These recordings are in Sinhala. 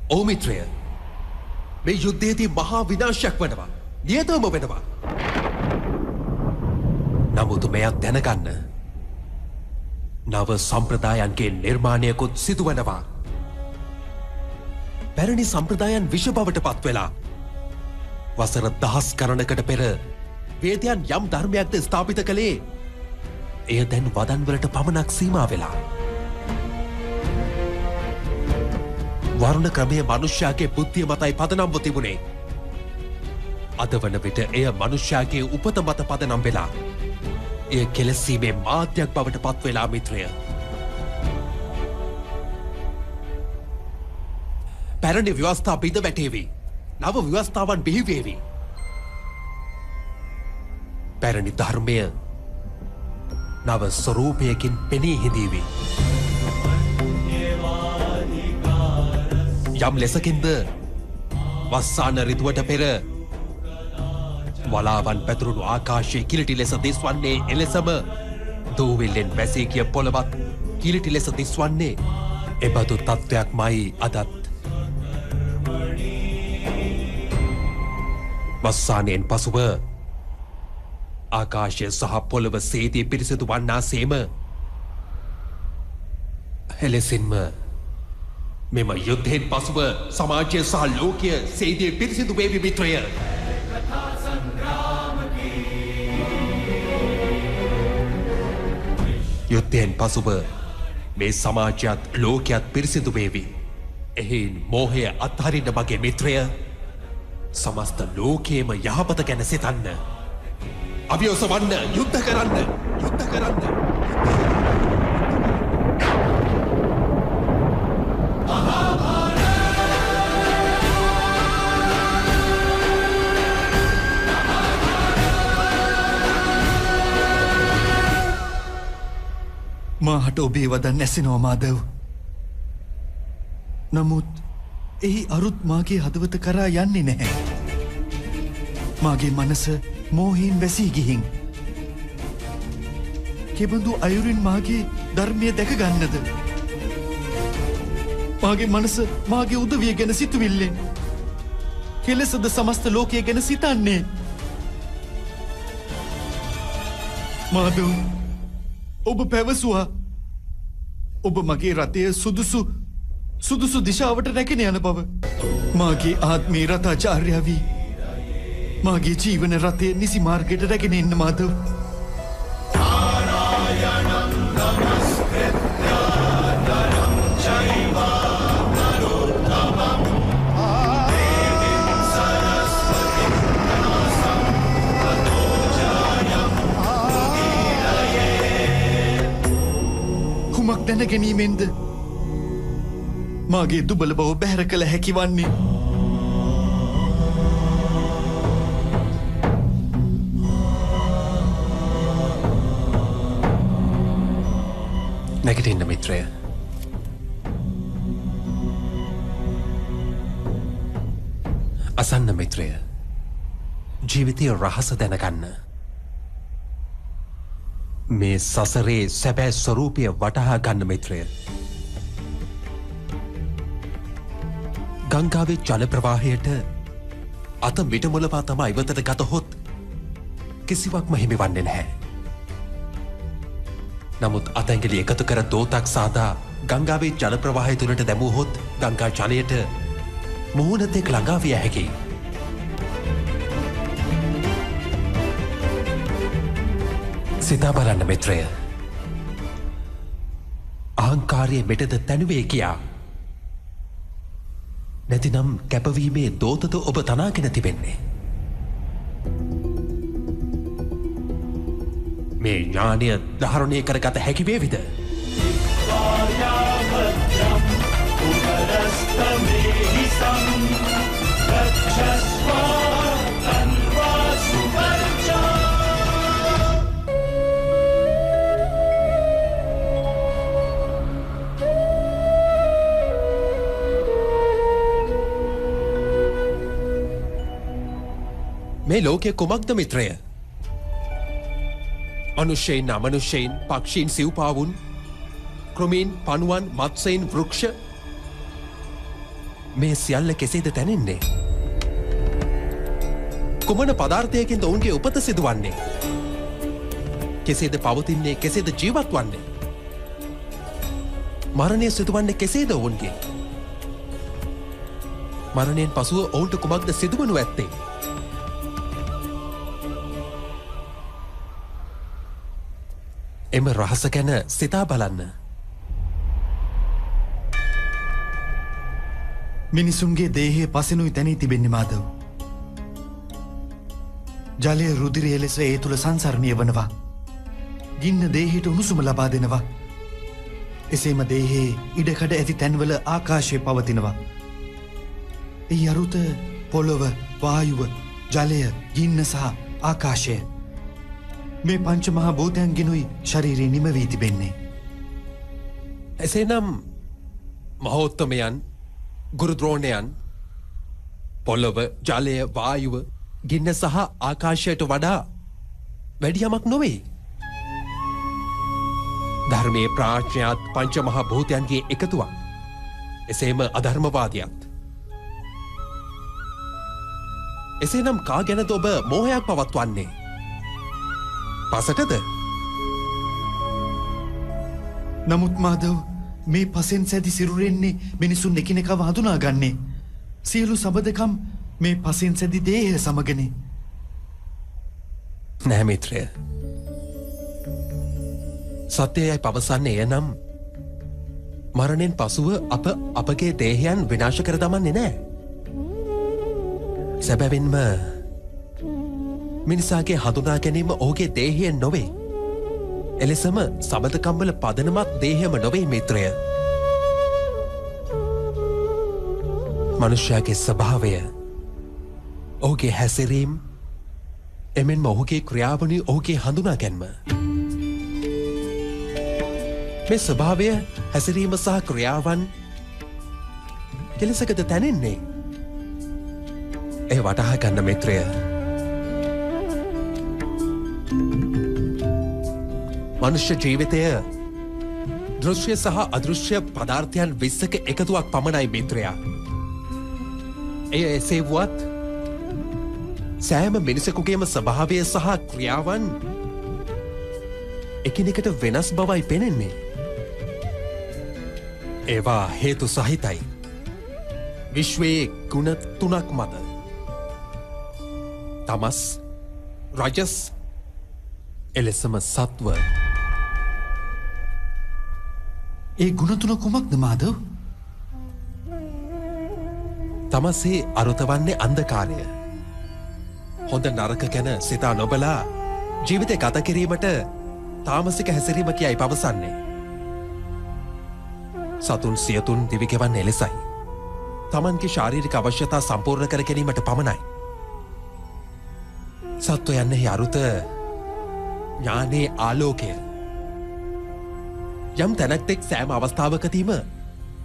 ඔව් මිත්‍රය. මේ යුද්ධයේදී මහා විනාශයක් වෙනවා. නියතම වෙනවා. නමුත් මෙයක් දැනගන්න. නව සම්ප්‍රදායන්ගේ නිර්මාණයකුත් සිදුවනවා. පැරණි සම්ප්‍රදායන් විෂ බවට පත් වෙලා වසර දහස් ගණනකට පෙර වේදයන් යම් ධර්මයක්ද ස්ථාපිත කළේ එය දැන් වදන්වලට පමණක් සීමා වෙලා. වරුණ ක්‍රමය මනුෂ්‍යයාගේ බුද්ධිය මතයි පදනම්ව තිබුණේ. අද වන විට එය මනුෂ්‍යයාගේ උපත මත පදනම් වෙලා එය කෙලෙසීමේ මාධ්‍යයක් බවට පත් වෙලා මිත්‍රය. පැරණි ව්‍යවස්ථා බිඳ වැටේවි. නව ව්‍යවස්ථාවන් බිහිවේවි. පැරණි ධර්මය නව ස්වරූපයකින් පෙනී හිඳීවි. යම් ලෙසකින්ද වස්සාන ඍතුවට පෙර වලාවන් පැතුරුණු ආකාශයේ කිලිටි ලෙස දිස්වන්නේ එලෙසම දූවිල්ලෙන් වැසී ගිය පොළවත් කිලිටි ලෙස දිස්වන්නේ එබඳු තත්ත්වයක්මයි අදත්. වස්සානයෙන් පසුව ආකාශය සහ පොළව සේදී පිරිසිදු වන්නාසේම එලෙසින්ම මෙම යුද්ධයෙන් පසුව සමාජය සහ ලෝකය සේදී පිරිසිදු වේවි මිත්‍රය. යුද්ධයෙන් පසුව මේ සමාජයත් ලෝකයත් පිරිසිදු වේවි. එහෙයින් මෝහය අත්හරින්න මගේ මිත්‍රය. සමස්ත ලෝකයේම යහපත ගැන සිතන්න. අභියෝසවන්න, යුද්ධ කරන්න, යුද්ධ කරන්න. මාහට ඔබේ වදන් ඇසෙනවා මාදව්. නමුත් එහි අරුත් මාගේ හදවත කරා යන්නේ නැහැ. මාගේ මනස මෝහයෙන් වැසී ගිහින්. කෙබඳු අයුරින් මාගේ ධර්මය දැක ගන්නද? මාගේ මනස මාගේ උදවිය ගැන සිතුවිල්ලෙන්. කෙලෙසද සමස්ත ලෝකය ගැන සිතන්නේ. මාදව් ඔබ පැවසුවා ඔබ මගේ රථය සුදුසු දිශාවට රැගෙන යන බව. මාගේ ආත්මී රථාචාර්යාවී මාගේ ජීවන රථය නිසි මාර්ගයට රැගෙන එන්න මාදව්. කුමක් දැන ගැනීමෙන්ද මාගේ දුබල බව බැහැර කළ හැකි වන්නේ? නැගිටින්න මිත්‍රය. අසන්න මිත්‍රය. ජීවිතය රහස දැනගන්න. මේ සසරේ සැබෑ ස්වරූපය වටහා ගන්න මිත්‍රය. ගංගාවේ ජල ප්‍රවාහයට අත මිටමොලවා තමා ඉවතට ගතහොත් කිසිවක්ම හිමි වන්නේ නැහැ. නමුත් අතැඟිලි එකතු කර දෝතක් සාදා ගංගාවේ ජල ප්‍රවාහය තුළට දැමුවහොත් ගංගා ජලයට මුහුණතෙක් ළඟා විය හැකියි. සිතා බලන්න මිත්‍රය. අහංකාරයේ මෙටද තැනුවේ කියා. නැතිනම් කැපවීමේ දෝතද ඔබ තනාගෙන තිබෙන්නේ. මේ ඥානය ධාරණය කරගත හැකි වේවිද? මේ ලෝකය කුමක්ද මිත්‍රය? මනුෂ්‍යයින් අමනුෂ්‍යයින් පක්ෂීන් සිව්පාවුන් ක්‍රමීන් පනුවන් මත්සයින් වෘක්ෂ මේ සියල්ල කෙසේද තැනෙන්නේ? කුමන පදාර්ථයකින්ද ඔවුන්ගේ උපත සිදුවන්නේ? කෙසේද පවතින්නේ? කෙසේද ජීවත් වන්නේ? මරණය සිදුවන්නේ කෙසේද ඔවුන්ගේ? මරණයෙන් පසුව ඔවුන්ට කුමක්ද සිදුවනු ඇත්තේ? එම රහස ගැන සිතා බලන්න. මිනිසුන්ගේ දේහයේ පසෙනුයි තැනී තිබෙන්නේ මාධව. ජලය රුධිරය ලෙස ඒ තුළ සංසරණය වනවා. ගින්න දේහයට උණුසුම ලබා දෙනවා. එසේම දේහයේ ඉඩකඩ ඇති තැන්වල ආකාශය පවතිනවා. ඒ අරුත පොළොව, වායුව, ජලය, ගින්න සහ ආකාශය. මේ පංච මහා භූතයන්ගෙනුයි ශරීරය නිම වී තිබෙන්නේ. එසේනම් මහෝත්තමයන්, ගුරුද්‍රෝණයන්, පොළොව, ජලය, වායුව, ගින්න සහ ආකාශයට වඩා වැඩි යමක් නොවේ. ධර්මයේ ප්‍රාඥාත් පංච මහා භූතයන්ගේ එකතුවක්. එසේම අධර්මවාදියත්. එසේනම් කා ගැනද ඔබ මෝහයක් පවත්වන්නේ? පසටද? නමුත් මාධව, මේ පසෙන් සැදි සිරුරෙන්නේ මිනිසුන් එකිනෙකව හඳුනාගන්නේ. සියලු සබඳකම් මේ පසෙන් සැදි දේහය සමගනේ. නෑ මිත්‍රය. සත්‍යයයි පවසන්නේ එය නම් මරණයෙන් පසුව අපගේ දේහයන් විනාශ කර දමන්නේ නෑ. සැබැවින්ම මිනිසාගේ හඳුනා ගැනීම ඔහුගේ දේහයෙන් නොවේ. එලෙසම සබඳකම්වල පදනමත් දේහයම නොවේ මිත්‍රය. මනුෂ්‍යයාගේ ස්වභාවය, ඔහුගේ හැසිරීම්, එමෙන්ම ඔහුගේ ක්‍රියාවනි ඔහුගේ හඳුනා ගැන්ම. මේ ස්වභාවය, හැසිරීම සහ ක්‍රියාවන් කෙලෙසකද තැනෙන්නේ? එය වටහා ගන්න මිත්‍රය. මනුෂ්‍ය ජීවිතය දෘශ්‍ය සහ අදෘශ්‍ය පදාර්ථයන් 20ක එකතුවක් පමණයි මිත්‍රයා. එය එසේ වුවත් සෑම මිනිසෙකුගේම ස්වභාවය සහ ක්‍රියාවන් එකිනෙකට වෙනස් බවයි පෙනෙන්නේ. ඒවා හේතු සහිතයි. විශ්වයේ ගුණ 3ක් මත. තමස්, රජස්, එලෙසම සත්ව. ඒ ගුණ 3 කුමක්ද මාධව? තමසේ අරුත වන්නේ අන්ධකාරය. හොඳ නරක ගැන සිතා නොබලා ජීවිතය ගත කිරීමට තාමසික හැසිරීම කියයි පවසන්නේ. සතුන් සියතුන් දිවිගෙවන්නේ එලෙසයි. තමන්ගේ ශාරීරික අවශ්‍යතා සම්පූර්ණ කර ගැනීමට පමණයි. සත්වයන්නෙහි අරුත ඥානයේ ආලෝකය. යම් තැනැත්තෙක් සෑම අවස්ථාවකදීම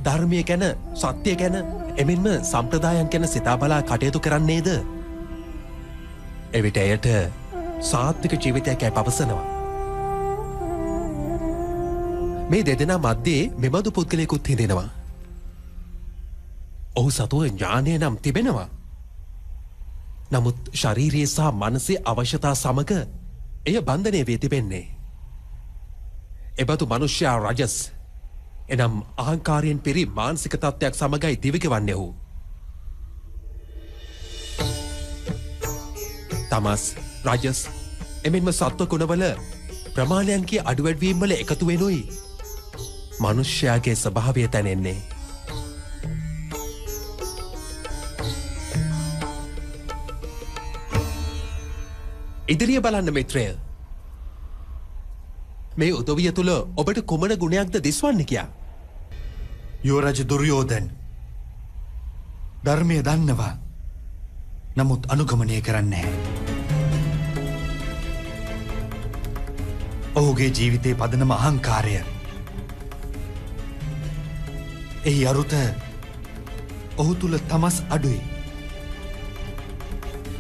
ධර්මය ගැන, සත්‍ය ගැන, එමෙන්ම සම්ප්‍රදායන් ගැන සිතා බලා කටයුතු කරන්නේද එවිට එයට සාත්වික ජීවිතයකයි පවසනවා. මේ දෙදෙනා මධ්‍යයේ මෙබඳු පුද්ගලයෙකුත් හිඳෙනවා. ඔහු සතුව ඥානය නම් තිබෙනවා. නමුත් ශරීරයේ සහ මනසේ අවශ්‍යතා සමග එය බන්ධනය වී තිබෙන්නේ. එබඳු මනුෂ්‍යයා රජස්, එනම් අහංකාරයෙන් පිරි මානසික තත්ත්වයක් සමගයි දිවිගෙවන්නේ ඔහු. තමස්, රජස්, එමෙන්ම සත්ව ගුණවල ප්‍රමාණයන්ගේ අඩුවැඩ්වීම් වල එකතු වෙනුයි මනුෂ්‍යයාගේ ස්වභාවය තැනෙන්නේ. ඉදිරිය බලන්න මිත්‍රය. මේ උදවිය තුළ ඔබට කුමන ගුණයක්ද දිස්වන්නේ කියා? යුවරජ දුර්යෝධන ධර්මය දන්නවා. නමුත් අනුගමනය කරන්නේ නැහැ. ඔහුගේ ජීවිතයේ පදනම අහංකාරය. එහි අරුත ඔහු තුළ තමස් අඩුයි.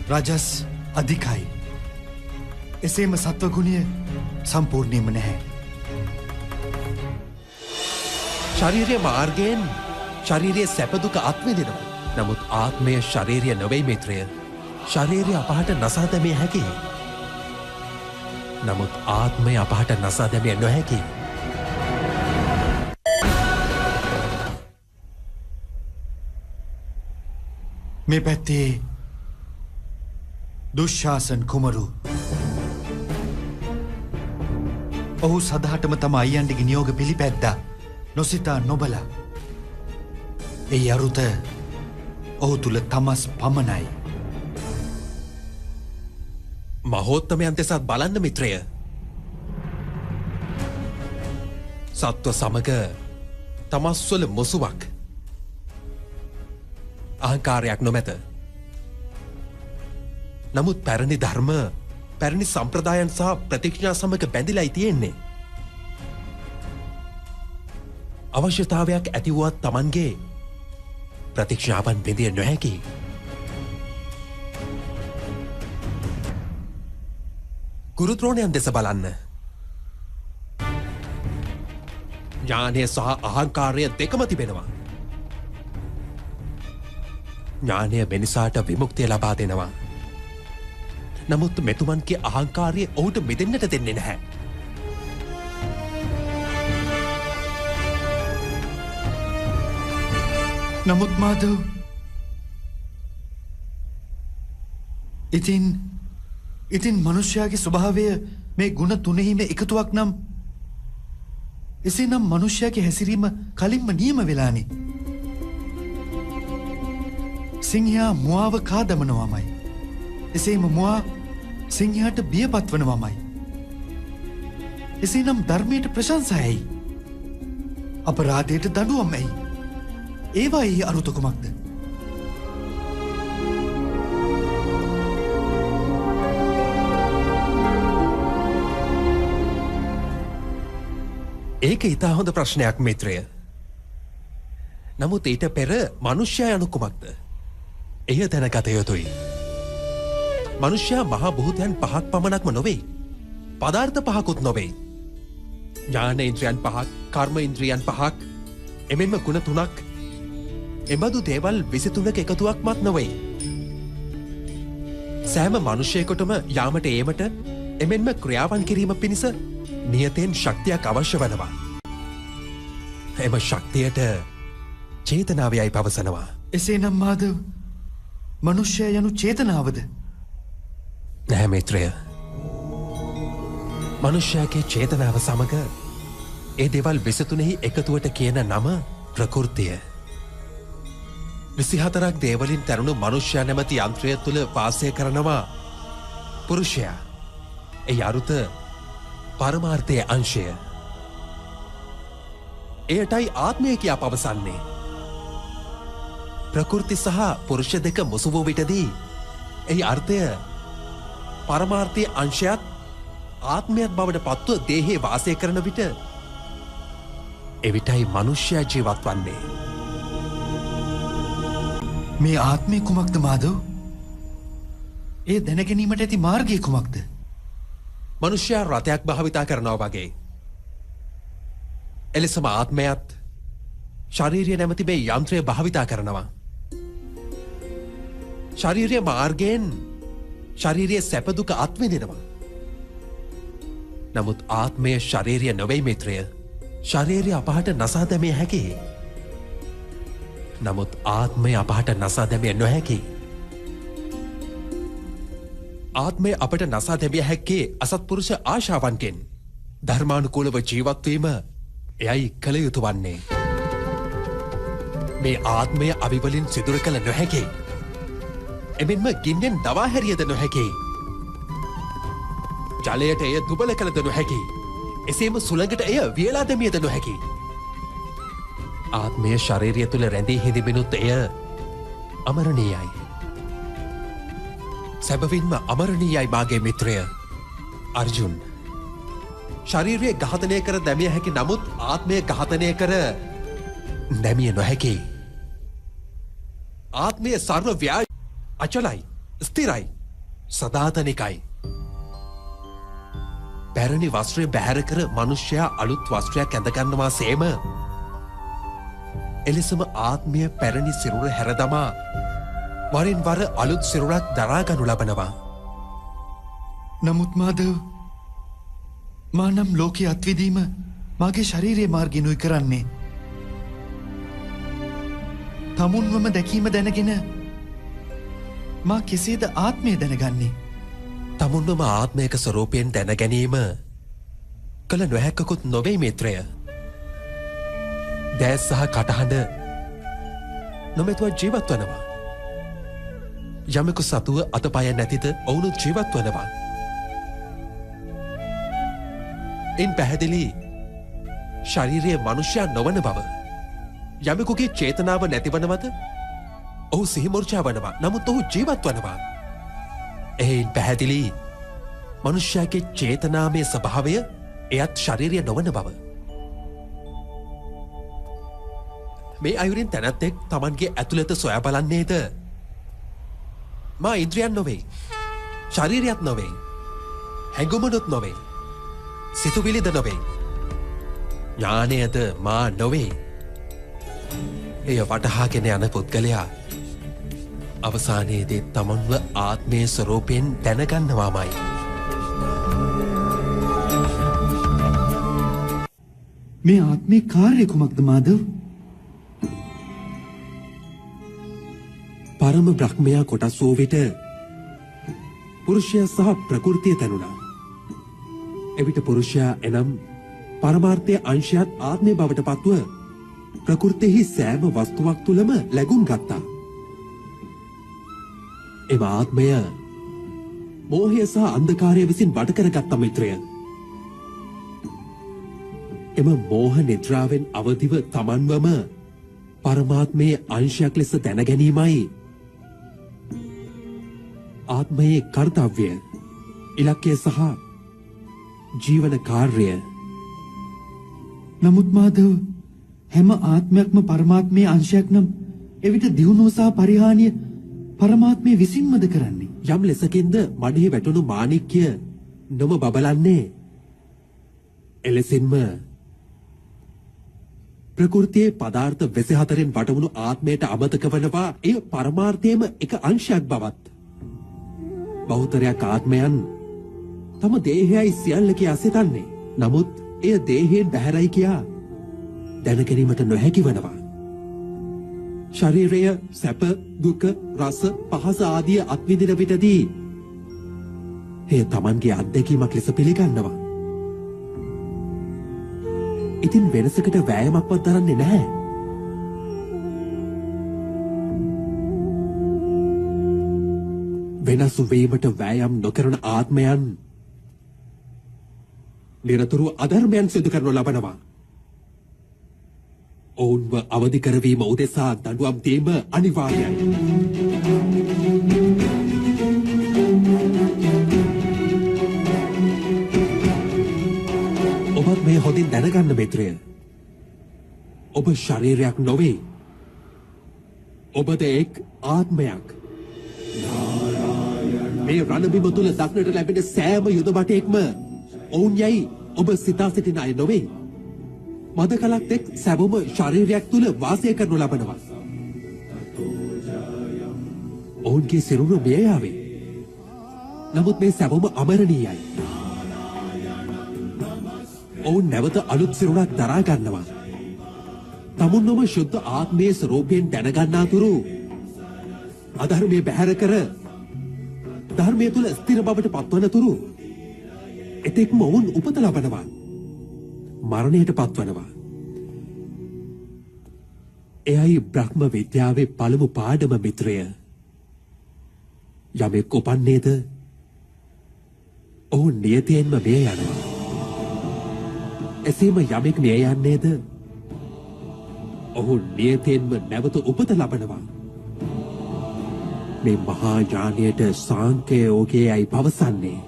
රජස් අධිකයි. එසේම සත්වගුණය සම්පූර්ණයම නැහැ. ශරීරය මාර්ගයෙන් ශරීරයේ සැප දුක අත්විඳිනවා. නමුත් ආත්මය ශරීරය නොවේ මිත්‍රය. ශරීරය අපහට නසා දැමිය හැකියි. නමුත් ආත්මය අපහට නසා දැමිය නොහැකියි. මේ පැත්තේ දුෂ්ශාසන් කුමරු ඔහු සදහටම තම අයියන්ඩිගේ නියෝග පිළිපැද්දා නොසිතා නොබලා. ඒ අරුත ඔහු තුළ තමස් පමණයි. මහෝත්තමයන් දෙසත් බලන්න මිත්‍රය. සත්ව සමග තමස්වල මුසුවක් අහංකාරයක් නොමැත. නමුත් පැරණි ධර්ම පැරණි සම්ප්‍රදායන් සහ ප්‍රතිඥා සමග බැඳිලායි තියෙන්නේ. අවශ්‍යතාවයක් ඇතිවුවත් තමන්ගේ ප්‍රතිඥාවන් බිඳිය නොහැකි. ගුරුද්‍රෝණයන් දෙස බලන්න. ඥානය සහ අහංකාරය දෙකම තිබෙනවා. ඥානය මිනිසාට විමුක්තිය ලබා දෙනවා. නමුත් මෙතුමන්ගේ අහංකාරය ඔහුට මිදෙන්නට දෙන්නේ නැහැ. නමුත් මාධව ඉතින් මනුෂ්‍යයාගේ ස්වභාවය මේ ගුණ තුනෙහිම එකතුවක් නම් එසේ නම් මනුෂ්‍යයාගේ හැසිරීම කලින්ම නියම වෙලානේ. සිංහයා මුවාව කාදමනවාමයි. එසේම මුවා සිංහයාට බියපත් වනවාමයි. එසේ නම් ධර්මයට ප්‍රශංසයයි. අපරාධයට දඩුවම් ඇයි. ඒවා එහි අරුතකුමක්ද? ඒක ඉතා හොඳ ප්‍රශ්නයක් මිත්‍රය. නමුත් ඊට පෙර මනුෂ්‍යයා යනු කුමක්ද? එය දැනගත යුතුයි. මනුෂ්‍යයා මහා භූතයන් පහක් පමණක්ම නොවේ. පදාර්ථ පහකුත් නොවේ. ඥාන ඉන්ද්‍රියන් පහක්, කර්ම ඉන්ද්‍රියන් පහක්, එමෙන්ම ගුණ තුනක්. එබඳු දේවල් 23ක එකතුවක්මත් නොවේ. සෑම මනුෂ්‍යයෙකුටම යාමට ඒමට එමෙන්ම ක්‍රියාවන් කිරීම පිණිස නියතෙන් ශක්තියක් අවශ්‍ය වනවා. එම ශක්තියට චේතනාවයයි පවසනවා. එසේ නම් මාධව මනුෂ්‍යය යනු චේතනාවද? නැහැ මිත්‍රය. මනුෂ්‍යයාගේ චේතනාව සමග ඒ දේවල් 23හි එකතුවට කියන නම ප්‍රකෘතිය. 24ක් දේවලින් තැරුණු මනුෂ්‍යයා නැමැති යන්ත්‍රය තුළ වාසය කරනවා පුරුෂයා. ඒ අරුත පරමාර්ථයේ අංශය. එයටයි ආත්මය කියා පවසන්නේ. ප්‍රකෘති සහ පුරුෂ දෙක මුසු වූ විටදී එහි අර්ථය පරමාර්ථයේ අංශයත් ආත්මයක් බවට පත්ව දේහේ වාසය කරන විට එවිටයි මනුෂ්‍යයා ජීවත් වන්නේ. මේ ආත්මය කුමක්ද මාධව? ඒ දැනගැනීමට ඇති මාර්ගය කුමක්ද? මනුෂ්‍යයා රථයක් භාවිතා කරනවා වගේ. එලෙසම ආත්මයත් ශරීරය නැමැති මේ යන්ත්‍රය භාවිතා කරනවා. ශරීරය මාර්ගයෙන් ශරීරයේ සැප දුක අත්විඳිනවා. නමුත් ආත්මය ශරීරය නොවේ මිත්‍රය. ශරීරය අපහට නසා දැමිය හැකියි. නමුත් ආත්මය අපහට නසා දැමිය නොහැකියි. ආත්මය අපට නසා දැමිය හැක්කේ අසත්පුරුෂ ආශාවන්ගෙන්. ධර්මානුකූලව ජීවත්වීම එයයි කළ යුතු වන්නේ. මේ ආත්මය අවිවලින් සිදුර කළ නොහැකි. එමෙන්ම ගින්නෙන් දවා හැරියද නොහැකි. ජලයට එය දුබල කළද නොහැකි. එසේම සුළඟට එය වියලා දැමියද නොහැකි. ආත්මය ශරීරය තුළ රැඳී හිඳිබිනුත් එය අමරණීයයි. සැබවින්ම අමරණීයයි මාගේ මිත්‍රය අර්ජුන්. ශරීරය ඝාතනය කර දැමිය හැකි නමුත් ආත්මය ඝාතනය කර දැමිය නොහැකි. ආත්මය සර්ව ව්‍යාජ අචලයි, ස්ථිරයි, සදාතනිකයි. පැරණි වස්ත්‍රය බැහැර කර මනුෂ්‍යයා අලුත් වස්ත්‍රයක් ඇඳගන්නවා සේම එලෙසම ආත්මය පැරණි සිරුර හැරදමා වරින් වර අලුත් සිරුරක් දරාගනු ලබනවා. නමුත් මාදව මා නම් ලෝකයේ අත්විදීම මාගේ ශරීරයේ මාර්ගිනුයි කරන්නේ. තමුන්වම දැකීම දැනගෙන මා කෙසේද ආත්මය දැනගන්නේ? තමුන්වම ආත්මයක ස්වරූපයෙන් දැන ගැනීම කළ නොහැක්කකුත් නොවේ මිත්‍රය. දැස් සහ කටහඬ නොමැතුව ජීවත් වනවා. යමෙකු සතුව අතපය නැතිද ඔවුනුත් ජීවත් වනවා. එන් පැහැදිලි ශරීරයේ මනුෂ්‍යයා නොවන බව. යමෙකුගේ චේතනාව නැතිවනවද ඔහු සිහිමුර්ජා වනවා. නමුත් ඔහු ජීවත් වනවා. එයින් පැහැදිලි මනුෂ්‍යයාගේ චේතනාමය ස්වභාවය එයත් ශරීරය නොවන බව. මේ අයුරින් තැනැත්තෙක් තමන්ගේ ඇතුළත සොයා බලන්නේද මා ඉන්ද්‍රියන් නොවේ, ශරීරයත් නොවේ, හැඟුමනුත් නොවේ, සිතුවිලිද නොවේ, ඥානයද මා නොවේ. එය වටහාගෙන යන පුද්ගලයා අවසානයේදී තමන්ව ආත්මයේ ස්වරූපයෙන් දැනගන්නවාමයි. මේ ආත්මේ කාර්ය කුමක්ද මාදව? පරම බ්‍රහ්මයා කොටස් වූ විට පුරුෂයා සහ ප්‍රකෘතිය තැනුණා. එවිට පුරුෂයා එනම් පරමාර්ථය අංශයත් ආත්මය බවට පත්ව ප්‍රකෘතියෙහි සෑම වස්තුවක් තුළම ලැබුම් ගත්තා. එම ආත්මය මෝහය සහ අන්ධකාරය විසින් බට කරගත්ත මිත්‍රය. එම මෝහ නිද්‍රාවෙන් අවදිව තමන්වම පරමාත්මයේ අංශයක් ලෙස දැන ගැනීමයි ආත්මයේ කර්තව්‍ය, ඉලක්කය සහ ජීවන කාර්යය. නමුත් මාදව හැම ආත්මයක්ම පරමාත්මයේ අංශයක් නම් එවිට දියුණුව සහ පරිහානිය පරමාත්මය විසින්මද කරන්නේ? යම් ලෙසකින්ද මඩේ වැටුණු මාණික්‍ය නොම බබලන්නේ එලෙසින්ම ප්‍රකෘතියේ පදාර්ථ 24න් වටවුණු ආත්මයට අමතක වනවා එය පරමාර්ථයේම එක අංශයක් බවත්. බහුතරයක් ආත්මයන් තම දේහයයි සියල්ල කියා සිතන්නේ. නමුත් එය දේහයෙන් බැහැරයි කියා දැනගැනීමට නොහැකි වනවා. ශරීරය සැප, දුක, රස, පහස ආදිය අත්විඳින විටදී එය තමන්ගේ අත්දැකීමක් ලෙස පිළිගන්නවා. ඉතින් වෙනසකට වෑයමක්වත් දරන්නේ නැහැ. වෙනස් වීමට වෑයම් නොකරන ආත්මයන් නිරතුරු අධර්මයන් සිදු කරනු ලබනවා. ඔවුන්ව අවදි කරවීම උදෙසා දඬුවම් දීම අනිවාර්යයි. ඔබත් මේ හොඳින් දැනගන්න මිත්‍රය. ඔබ ශරීරයක් නොවේ. ඔබද එක් ආත්මයක්. මේ රණබිම තුල දක්නට ලැබෙන සෑම යුද බටෙක්ම ඔවුන් යයි ඔබ සිතා සිටින අය නොවේ. මද කලක් එක් සැබොම ශරීරයක් තුල වාසය කරනු ලබනවා. ඔවුන්ගේ සිරුර මිය යාවේ. නමුත් මේ සැබොම අමරණීයයි. ඔවුන් නැවත අලුත් සිරුරක් දරා ගන්නවා. තමුන්වම ශුද්ධ ආත්මයේ ස්වરૂපයෙන් දැනගන්නාතුරු අධර්මයේ බැහැර කර ධර්මයේ තුල ස්ථිර බවට පත්වන තුරු එතෙක්ම ඔවුන් උපත ලබනවා. මරණයට පත්වනවා. එයයි බ්‍රහ්ම විද්‍යාවේ පළමු පාඩම මිත්‍රය. යමෙක් උපන්නේද ඔවුන් නියතියෙන්ම මිය යනවා. එසේම යමෙක් මිය යන්නේද ඔහු නියතියෙන්ම නැවත උපත ලබනවා. මේ මහා ඥානයට සාංඛ්‍ය යෝගයයි පවසන්නේ.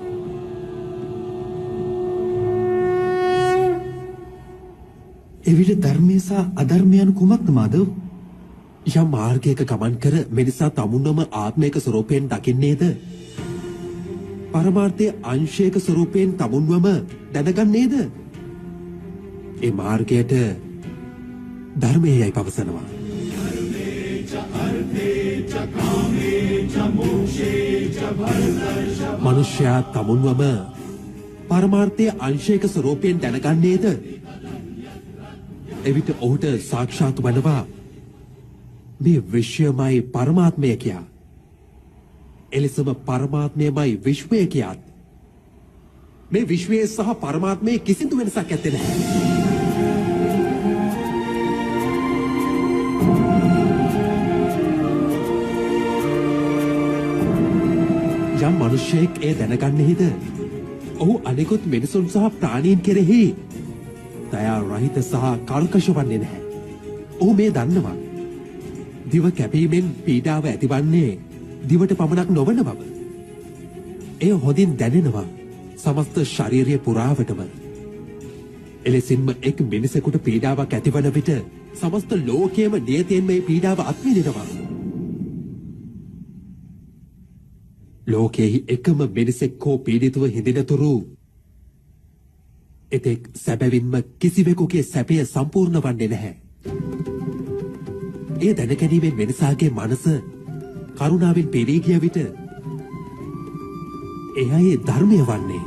එවිට ධර්මය සහ අධර්මය යනු කුමක්ද මාදව? යම් මාර්ගයක ගමන් කර මිනිසා තමුන්වම ආත්මයක ස්වરૂපයෙන් දකින්නේද? පරමාර්ථයේ අංශයක ස්වરૂපයෙන් තමුන්වම දැනගන්නේද? ඒ මාර්ගයට ධර්මයයි පවසනවා. මනුෂ්‍යයා තමුන්වම පරමාර්ථයේ අංශයක ස්වරූපයෙන් දැනගන්නේද? එවිට ඔහුට සාක්ෂාත් වනවා මේ විශ්වයමයි පරමාත්මය කියා. එලෙසම පරමාත්මයමයි විශ්වය කියාත් මේ විශ්වයේ සහ පරමාත්මයේ කිසිදු වෙනසක් ඇත්තේ නැහැ. යම් මනුෂ්‍යයෙක් ඒ දැනගන්නේද ඔහු අනෙකුත් මිනිසුන් සහ ප්‍රාණීන් කෙරෙහි දයා රහිත සහ කල්කශ වන්නේ නැහැ. ඔහු මේ දන්නවා දිව කැපීමෙන් පීඩාව ඇතිවන්නේ දිවට පමණක් නොවන බව. එය හොඳින් දැනෙනවා සමස්ත ශරීරය පුරාවටම. එලෙසින්ම එක් මිනිසෙකුට පීඩාවක් ඇතිවන විට සමස්ත ලෝකයේම නියතයෙන්ම මේ පීඩාව අත්විඳිනවා. ලෝකයේ එකම මිනිසෙක් හෝ පීඩිතව හිඳිනතුරු එතෙක් සැබවින්ම කිසිවෙකුගේ සැපය සම්පූර්ණ වන්නේ නැහැ. ඒ දැනගැනීමෙන් වෙනසාගේ මනස කරුණාවෙන් පෙරී ගිය විට එයයි ධර්මය වන්නේ.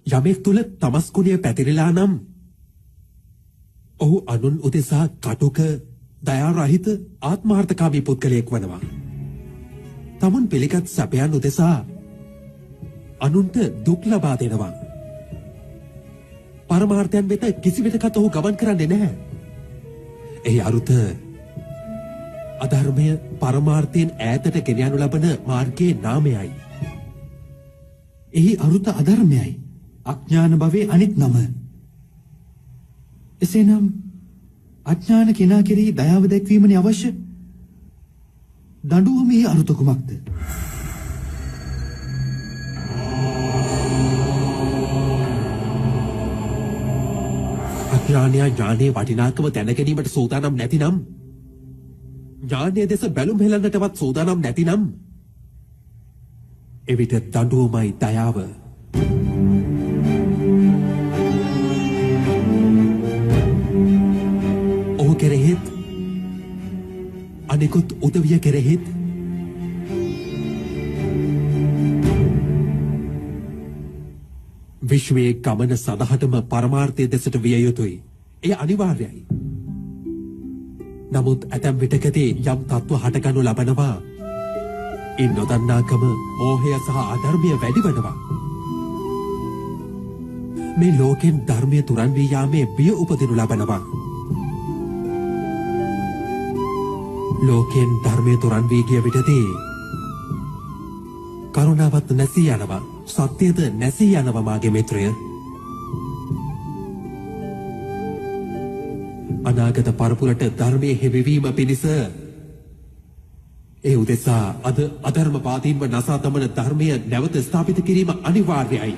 යමෙක් තුල තමස්කුණිය පැතිරිලා නම් ඔහු අනුන් උදෙසා කටුක දයා රහිත ආත්මාර්ථකාමී පුද්ගලයෙක් වනවා. තමුන් පිළිගත් සැපයන් උදෙසා අනුන්ට දුක් ලබා දෙනවා. පරමාර්ථයන් වෙත කිසිවිටකත් ඔහු ගමන් කරන්නේ නැහැ. එහි අරුත අධර්මය පරමාර්ථයෙන් ඈතට ගෙන යනු ලබන මාර්ගයේ නාමයයි. එහි අරුත අධර්මයයි. අඥාන භවයේ අනිත් නම. එසේනම් අඥාන කෙනා කෙරෙහි දයාව දැක්වීමනේ අවශ්‍ය. දඬුවමේ අරුත කුමක්ද? අඥානයා ඥානයේ වටිනාකම දැනගැනීමට සූදානම් නැතිනම්, ඥානයේ දෙස බැලුම් හෙලන්නටවත් සූදානම් නැතිනම්, එවිට දඬුවමයි දයාව. ඔහු කෙරෙහිත් අනිකුත් උදවිය කෙරෙහිත් විශ්වයේ ගමන සදහටම පරමාර්ථය දෙසට විය යුතුයි. එය අනිවාර්යයි. නමුත් ඇතැම් විටකදී යම් තත්ත්ව හටගනු ලබනවා. ඒ නොදන්නාකම, මෝහය සහ අධර්මය වැඩි වෙනවා. මේ ලෝකෙන් ධර්මය තුරන් වී යාමේ බිය උපදිනු ලබනවා. ලෝකෙන් ධර්මය තුරන් වී ගිය විටදී කරුණාවත් නැසී යනවා. සත්‍යද නැසී යනවා මාගේ මිත්‍රය. අනාගත පරපුරට ධර්මයේ හෙබවීම පිණිස ඒ උදෙසා අද අධර්මවාදීන්ව නසා දමන ධර්මය නැවත ස්ථාපිත කිරීම අනිවාර්යයි.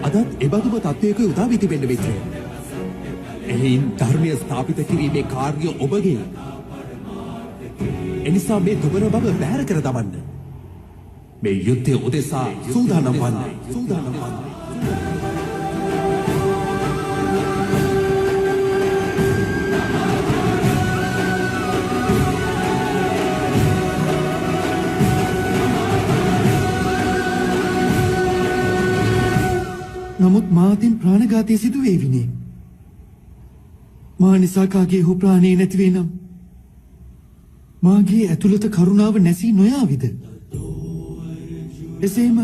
අදත් එබඳුම තත්ත්වයක උදා වී තිබෙන්න මිත්‍රය. එයින් ධර්මය ස්ථාපිත කිරීමේ කාර්ය ඔබගේ. එනිසා මේ දුබන බව බැහැර කර දමන්න. මේ යුද්ධය උදෙසා සූදානම් වන්න. නමුත් මාතින් ප්‍රාණඝාතය සිදු වේවිනේ. මා නිසා කාගේ හෝ ප්‍රාණය නැති වේ නම් මාගේ ඇතුළත කරුණාව නැසී නොයාවිද? එසේම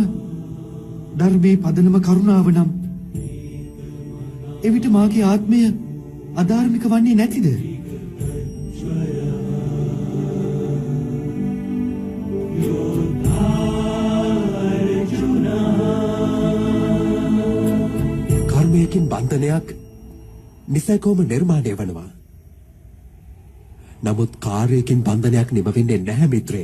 ධර්මයේ පදනම කරුණාව නම් එවිට මාගේ ආත්මය අධාර්මික වන්නේ නැතිද? කර්මයකින් බන්ධනයක් නිසැකවම නිර්මාණය වනවා. නමුත් කාර්යයකින් බන්ධනයක් නිම වෙන්නේ නැහැ මිත්‍රය.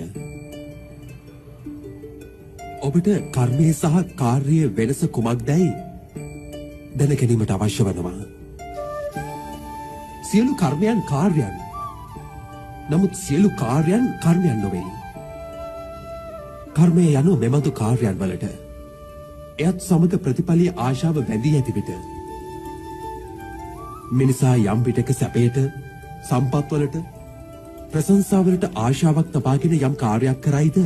ඔබට කර්මයේ සහ කාර්යයේ වෙනස කුමක්දයි දැන ගැනීමට අවශ්‍ය වෙනවා. සියලු කර්මයන් කාර්යයන්. නමුත් සියලු කාර්යයන් කර්මයන් නොවේ. කර්මය යනු මෙබඳු කාර්යයන් වලට එයත් සමග ප්‍රතිඵලයේ ආශාව බැඳී ඇති විට මිනිසා යම් විටක සැපයට සම්පත්වලට ප්‍රශංසාවලට ආශාවක් තබාගෙන යම් කාර්යයක් කරයිද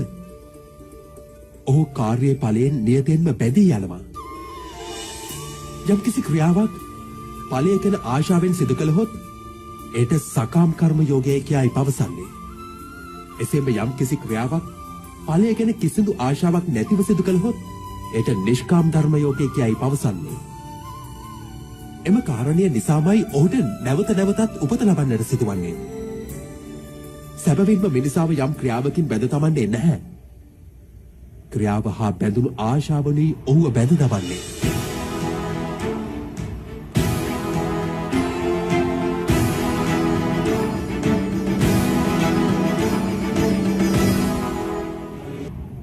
ඔහු කාර්යයේ ඵලයෙන් නියතෙන්ම බැඳී යනවා. යම් කිසි ක්‍රියාවක් ඵලය ගැන ආශාවෙන් සිදු කළහොත් ඒට සකාම් කර්ම යෝගය කියයි පවසන්නේ. එසේම යම් කිසි ක්‍රියාවක් ඵලය ගැන කිසිදු ආශාවක් නැතිව සිදු කළහොත් ඒට නිෂ්කාම් ධර්ම යෝගය කියයි පවසන්නේ. එම කාරණය නිසාමයි ඔහුට නැවත නැවතත් උපත ලබන්නට සිදුවන්නේ. සැබවින්ම මිනිසාව යම් ක්‍රියාවකින් බැඳ තබන්නේ නැහැ. ක්‍රියාව හා බැඳුණු ආශාවනුයි ඔහුව බැඳ තබන්නේ.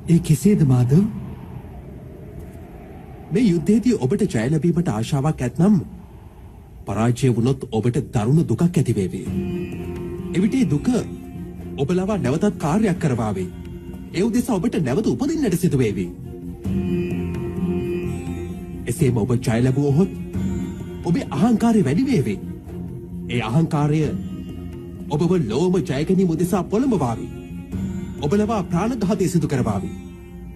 ඒ කෙසේද මාධව? මේ යුද්ධයේදී ඔබට ජය ලැබීමට ආශාවක් ඇතනම් පරාජය වුණොත් ඔබට දරුණු දුකක් ඇති වේවි. එවිට ඒ දුක ඔබ ලවා නැවතත් කාර්යයක් කරවාවේ. ඒ උදෙසා ඔබට නැවත උපදින්නට සිදු වේවි. එසේම ඔබ ජය ලැබුවහොත් ඔබේ අහංකාරය වැඩි වේවි. ඒ අහංකාරය ඔබව ලෝම ජය ගැනීම උදෙසා පොළඹවාවි. ඔබ ලවා ප්‍රාණඝාතය සිදු කරවාවි.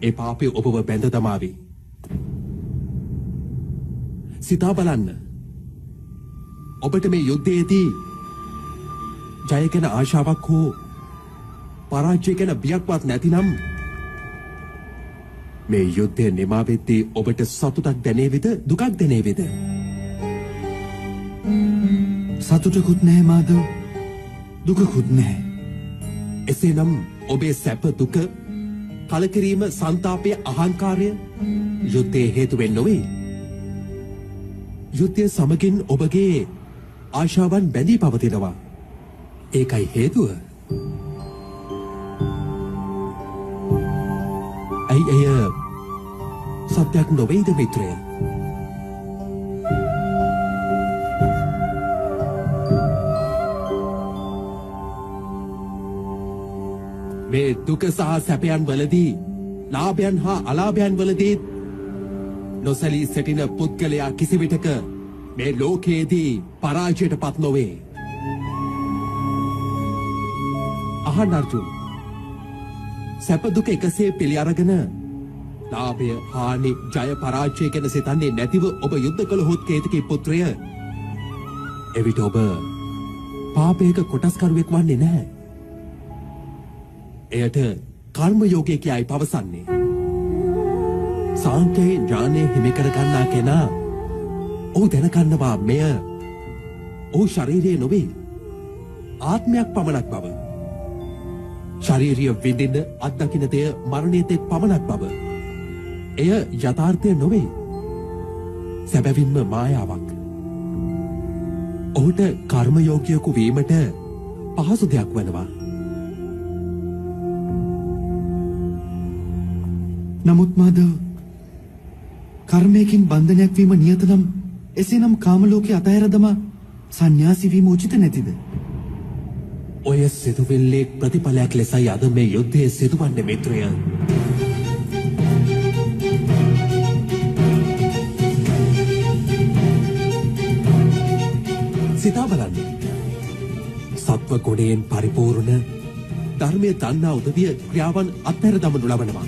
ඒ පාපය ඔබව බැඳ දමාවි. සිතා බලන්න. ඔබට මේ යුද්ධයේදී ජය ගැන ආශාවක් හෝ පරාජය ගැන බියක්වත් නැතිනම් මේ යුද්ධය නිමා වෙද්දී ඔබට සතුටක් දැනේවිද දුකක් දැනේවිද? සතුටකුත් නැහැ මාධව, දුකකුත් නැහැ. එසේනම් ඔබේ සැප දුක කලකිරීම සංතාපය අහංකාරය යුද්ධයේ හේතුවෙන් නොවේ. යුද්ධය සමගින් ඔබගේ ආශාවන් බැඳී පවතිනවා. ඒකයි හේතුව. ඇයි එය සත්‍යයක් නොවේද මිත්‍රය? මේ දුක සහ සැපයන් වලදී ලාභයන් හා අලාභයන් වලදී නොසලී සිටින පුද්ගලයා කිසි විටක මේ ලෝකයේදී පරාජයට පත් නොවේ. අහන්න අර්ජුන, සැප දුක එකසේ පිළි අරගෙන ලාභය හානි ජය පරාජය ගැන සිතන්නේ නැතිව ඔබ යුද්ධ කළහොත් කේතකී පුත්‍රය, එවිට ඔබ පාපයක කොටස්කරුවෙක් වන්නේ නැහැ. එයට කර්ම යෝගය කියයි පවසන්නේ. සාංඛ්‍යයේ ඥානය හිමි කර ගන්නා කෙනා ඔහු දැනගන්නවා මෙය ඔහු ශරීරයේ නොවේ, ආත්මයක් පමණක් බව. ශාරීරිය විඳින අත්දකින දෙය මරණය තෙක් පමණක් බව. එය යථාර්ථය නොවේ, සැබවින්ම මායාවක්. ඔහුට කර්මයෝගියෙකු වීමට පහසු දෙයක් වනවා. නමුත් මාධව, කර්මයකින් බන්ධනයක් වීම නියත නම් එසේනම් කාම ලෝකේ අතහැර දමා සන්‍යාසී වීම උචිත නැතිද? ඔය සිදුවිල්ලේ ප්‍රතිඵලයක් ලෙසයි අද මේ යුද්ධයේ සිදුවන්නේ මිත්‍රය. සිතා බලන්න. සත්ව ගුණයෙන් පරිපූර්ණ ධර්මයේ දන්නා උදවිය ක්‍රියාවන් අත්හැර දමනු ලබනවා.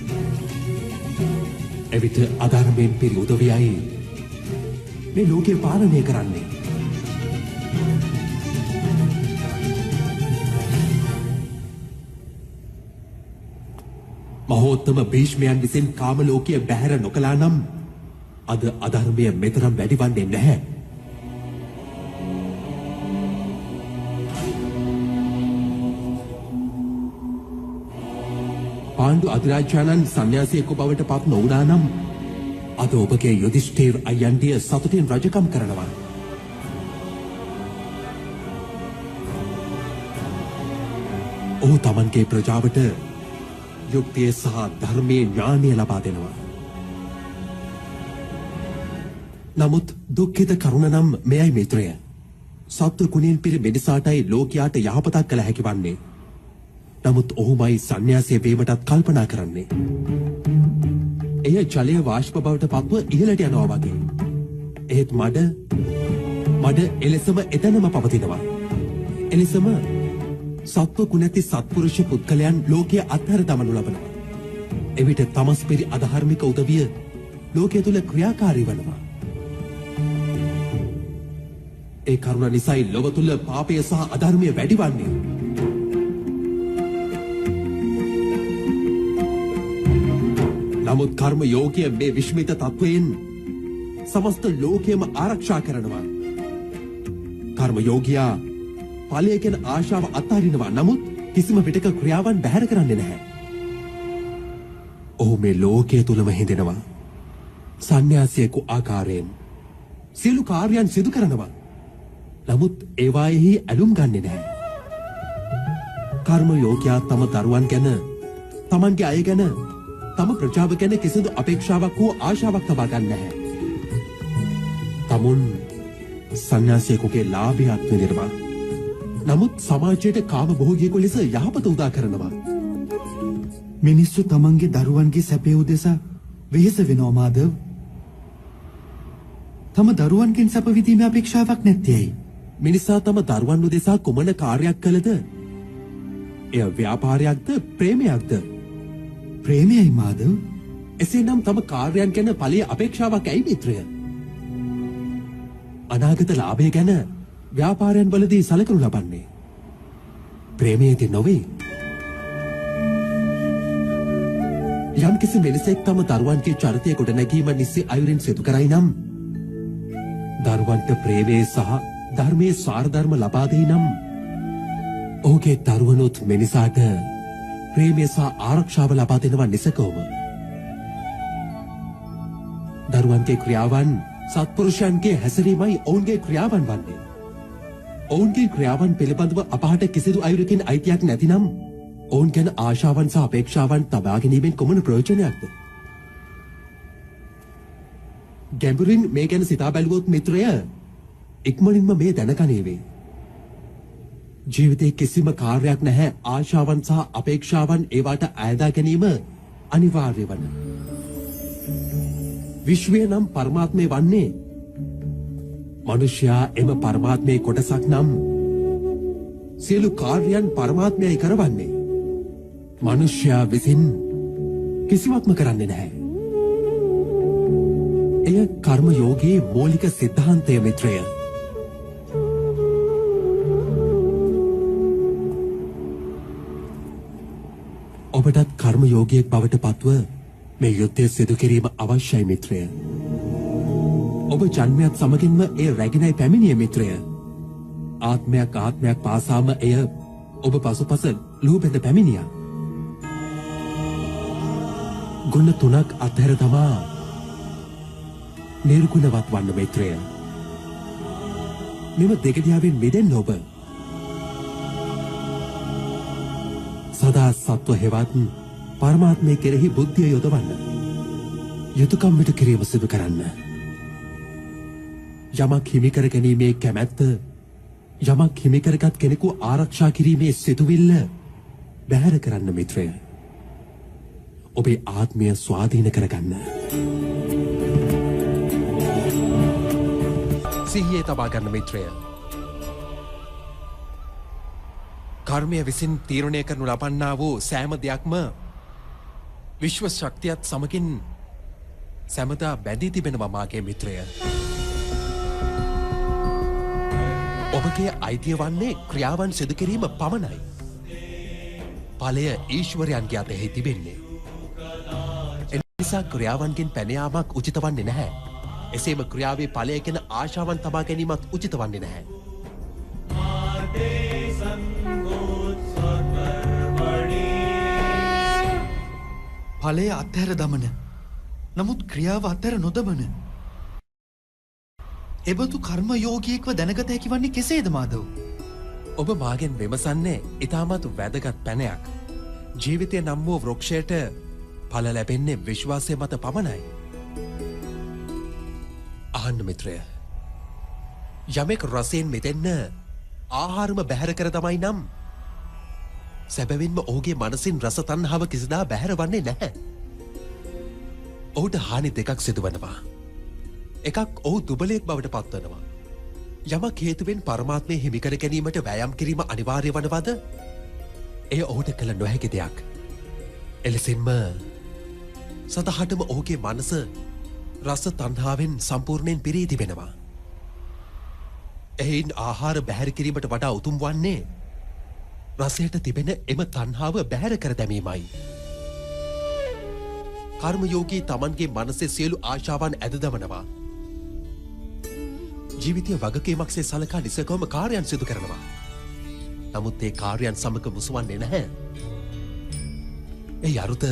එවිට අධර්මයෙන් පිරි උදවියයි මේ ලෝකේ පාලනය කරන්නේ. මහෝත්තම භීෂ්මයන් විසින් කාම ලෝකයේ බැහැර නොකළා නම් අද අධර්මය මෙතරම් වැඩි වන්නේ නැහැ. පාණ්ඩු අධිරාජානන් සන්‍යාසියෙකු බවට පත් නොවුණා නම් අද ඔබගේ යුධිෂ්ඨිර අයන්දිය සතුටින් රජකම් කරනවා. ඔහු තමන්ගේ ප්‍රජාවට යුක්තිය සහ ධර්මයේ ඥානය ලබා දෙනවා. නමුත් දුක්ඛිත කරුණ නම් මෙයයි මිත්‍රය. සත්ව ගුණයෙන් පිරි මිනිසාටයි ලෝකයාට යහපතක් කළ හැකි වන්නේ. නමුත් ඔහුමයි සන්න්‍යාසය වීමටත් කල්පනා කරන්නේ. එය ජලය වාෂ්ප බවට පත්ව ඉහළට යනවා වගේ. එහෙත් මඩ එලෙසම එතනම පවතිනවා. එලෙසම සත්ව කුණැති සත්පුරුෂ පුද්ගලයන් ලෝකයේ අත්හැර දමනු ලබනවා. එවිට තමස්පිරි අධාර්මික උදවිය ලෝකයේ තුල ක්‍රියාකාරී වනවා. ඒ කරුණ නිසායි ලොව තුල පාපය සහ අධර්මය වැඩිවන්නේ. නමුත් කර්ම යෝගිය මේ විශ්මිත තත්වයෙන් සමස්ත ලෝකයම ආරක්ෂා කරනවා. කර්ම යෝගියා ඵලය ගැන ආශාව අත්හරිනවා. නමුත් කිසිම විටක ක්‍රියාවන් බැහැර කරන්නේ නැහැ. ඔහු මේ ලෝකයේ තුලම හිඳෙනවා. සන්න්‍යාසියෙකු ආකාරයෙන් සියලු කාර්යයන් සිදු කරනවා. නමුත් ඒවායෙහි ඇලුම් ගන්නේ නැහැ. කර්ම යෝගියා තම දරුවන් ගැන, තමන්ගේ අය ගැන, තම ප්‍රජාව ගැන කිසිදු අපේක්ෂාවක් හෝ ආශාවක් තබා ගන්නේ නැහැ. තමුන් සන්න්‍යාසියෙකුගේ ලාභයක් විඳිනවා. නමුත් සමාජයට කාම භෝගියෙකු ලෙස යහපත උදා කරනවා. මිනිස්සු තමන්ගේ දරුවන්ගේ සැපේ උදෙසා වෙහෙස වෙනවා මාධව. තම දරුවන්ගෙන් සැප විඳීමේ අපේක්ෂාවක් නැත්තේයි. මිනිසා තම දරුවන් උදෙසා කුමන කාර්යයක් කළද? එය ව්‍යාපාරයක්ද ප්‍රේමයක්ද? ප්‍රේමයයි මාධව. එසේනම් තම කාර්යයන් ගැන ඵලයේ අපේක්ෂාවක් ඇයි මිත්‍රය? අනාගත ලාභය ගැන ව්‍යාපාරයන් වලදී සැලකනු ලබන්නේ ප්‍රේමයේදී නොවේ. යම්කිසි මිනිසෙක් තම දරුවන්ගේ චරිතය ගොඩනැගීම නිසි අයුරින් සිදු කරයි නම්, දරුවන්ට ප්‍රේමයේ සහ ධර්මයේ සාරධර්ම ලබා දෙයි නම්, ඔහුගේ දරුවනුත් මිනිසාට ප්‍රේමය සහ ආරක්ෂාව ලබා දෙනවා නිසකවම. දරුවන්ගේ ක්‍රියාවන් සත්පුරුෂයන්ගේ හැසිරීමයි ඔවුන්ගේ ක්‍රියාවන් වන්නේ. ඔවුන්ගේ ක්‍රියාවන් පිළිබඳව අපහට කිසිදු අයුරකින් අයිතියක් නැතිනම්, ඔවුන් ගැන ආශාවන් සහ අපේක්ෂාවන් තබා ගැනීමෙන් කොමන ප්‍රයෝජනයක්ද? ගැඹුරින් මේ ගැන සිතා බැලුවොත් මිත්‍රය, ඉක්මනින්ම මේ දැනගනීවේ. ජීවිතේ කිසිම කාර්යයක් නැහැ ආශාවන් සහ අපේක්ෂාවන් ඒවාට අයදා ගැනීම අනිවාර්ය වන. විශ්වය නම් පරමාත්මය වන්නේ, මනුෂ්‍යයා එම පරමාත්මයේ කොටසක් නම්, සියලු කාර්යයන් පරමාත්මයයි කරවන්නේ. මනුෂ්‍යයා විසින් කිසිවක්ම කරන්නේ නැහැ. එය කර්ම යෝගයේ මූලික සිද්ධාන්තය මිත්‍රය. ඔබටත් කර්ම යෝගියෙක් බවට පත්ව මේ යුද්ධය සිදු කිරීම අවශ්‍යයි මිත්‍රය. ඔබ ජන්මයත් සමගින්ම එය රැගෙනයි පැමිණිය මිත්‍රය. ආත්මයක් පාසාම එය ඔබ පසුපස ලූබැඳ පැමිණියා. ගුණ 3ක් අත්හැර තමා නිර්ගුණවත් වන්න මිත්‍රය. මෙම දෙගඩියාවෙන් මිදෙන්න ඔබ සදා සත්ව හෙවත් පරමාත්මය කෙරෙහි බුද්ධිය යොදවන්න. යුතුයකම් මිට කිරීම සිදු කරන්න. යමක් හිමි කර ගැනීමේ කැමැත්ත, යමක් හිමි කරගත් කෙනෙකු ආරක්ෂා කිරීමේ සිතුවිල්ල බැහැර කරන්න මිත්‍රය. ඔබේ ආත්මය ස්වාධීන කරගන්න. සිහියේ තබා ගන්න මිත්‍රය. කර්මය විසින් තීරණය කරනු ලබන්නා වූ සෑම දෙයක්ම විශ්ව ශක්තියත් සමගින් සැමදා බැඳී තිබෙනවා මාගේ මිත්‍රය. ඔබගේ අයිතිය වන්නේ ක්‍රියාවන් සිදු කිරීම පමණයි. ඵලය ඊශ්වරයන්ගේ අතෙහි තිබෙන්නේ. එනිසා ක්‍රියාවන්ගෙන් පැන යාමක් උචිත වන්නේ නැහැ. එසේම ක්‍රියාවේ ඵලය ගැන ආශාවන් තබා ගැනීමත් උචිත වන්නේ නැහැ. ඵලය අත්හැර දමන, නමුත් ක්‍රියාව අත්හැර නොදමන එබඳු කර්ම යෝගියෙක්ව දැනගත හැකි වන්නේ කෙසේද මාධව? ඔබ මාගෙන් විමසන්නේ ඉතාමත් වැදගත් පැනයක්. ජීවිතය නම් වූ වෘක්ෂයට ඵල ලැබෙන්නේ විශ්වාසය මත පමණයි. අහන්න මිත්‍රය, යමෙක් රසයෙන් මිදෙන්න ආහාරම බැහැර කර තමයි නම්, සැබවින්ම ඔහුගේ මනසින් රස තණ්හාව කිසිදා බැහැර වන්නේ නැහැ. ඔහුට හානි දෙකක් සිදුවනවා. එකක් ඔහු දුබලයෙක් බවට පත්වනවා. යමක් හේතුවෙන් පරමාත්මය හිමිකර ගැනීමට වෑයම් කිරීම අනිවාර්ය වනවද? එය ඔහුට කළ නොහැකි දෙයක්. එලෙසින්ම සදහටම ඔහුගේ මනස රස තණ්හාවෙන් සම්පූර්ණයෙන් පිරී තිබෙනවා. එයින් ආහාර බැහැර කිරීමට වඩා උතුම් වන්නේ රසයට තිබෙන එම තණ්හාව බැහැර කර දැමීමයි. කර්මයෝගී තමන්ගේ මනසේ සියලු ආශාවන් ඇද දමනවා. ජීවිතය වගකීමක්සේ සලකා නිසකවම කාර්යයන් සිදු කරනවා. නමුත් ඒ කාර්යයන් සමග මුසුවන්නේ නැහැ. ඒ අරුත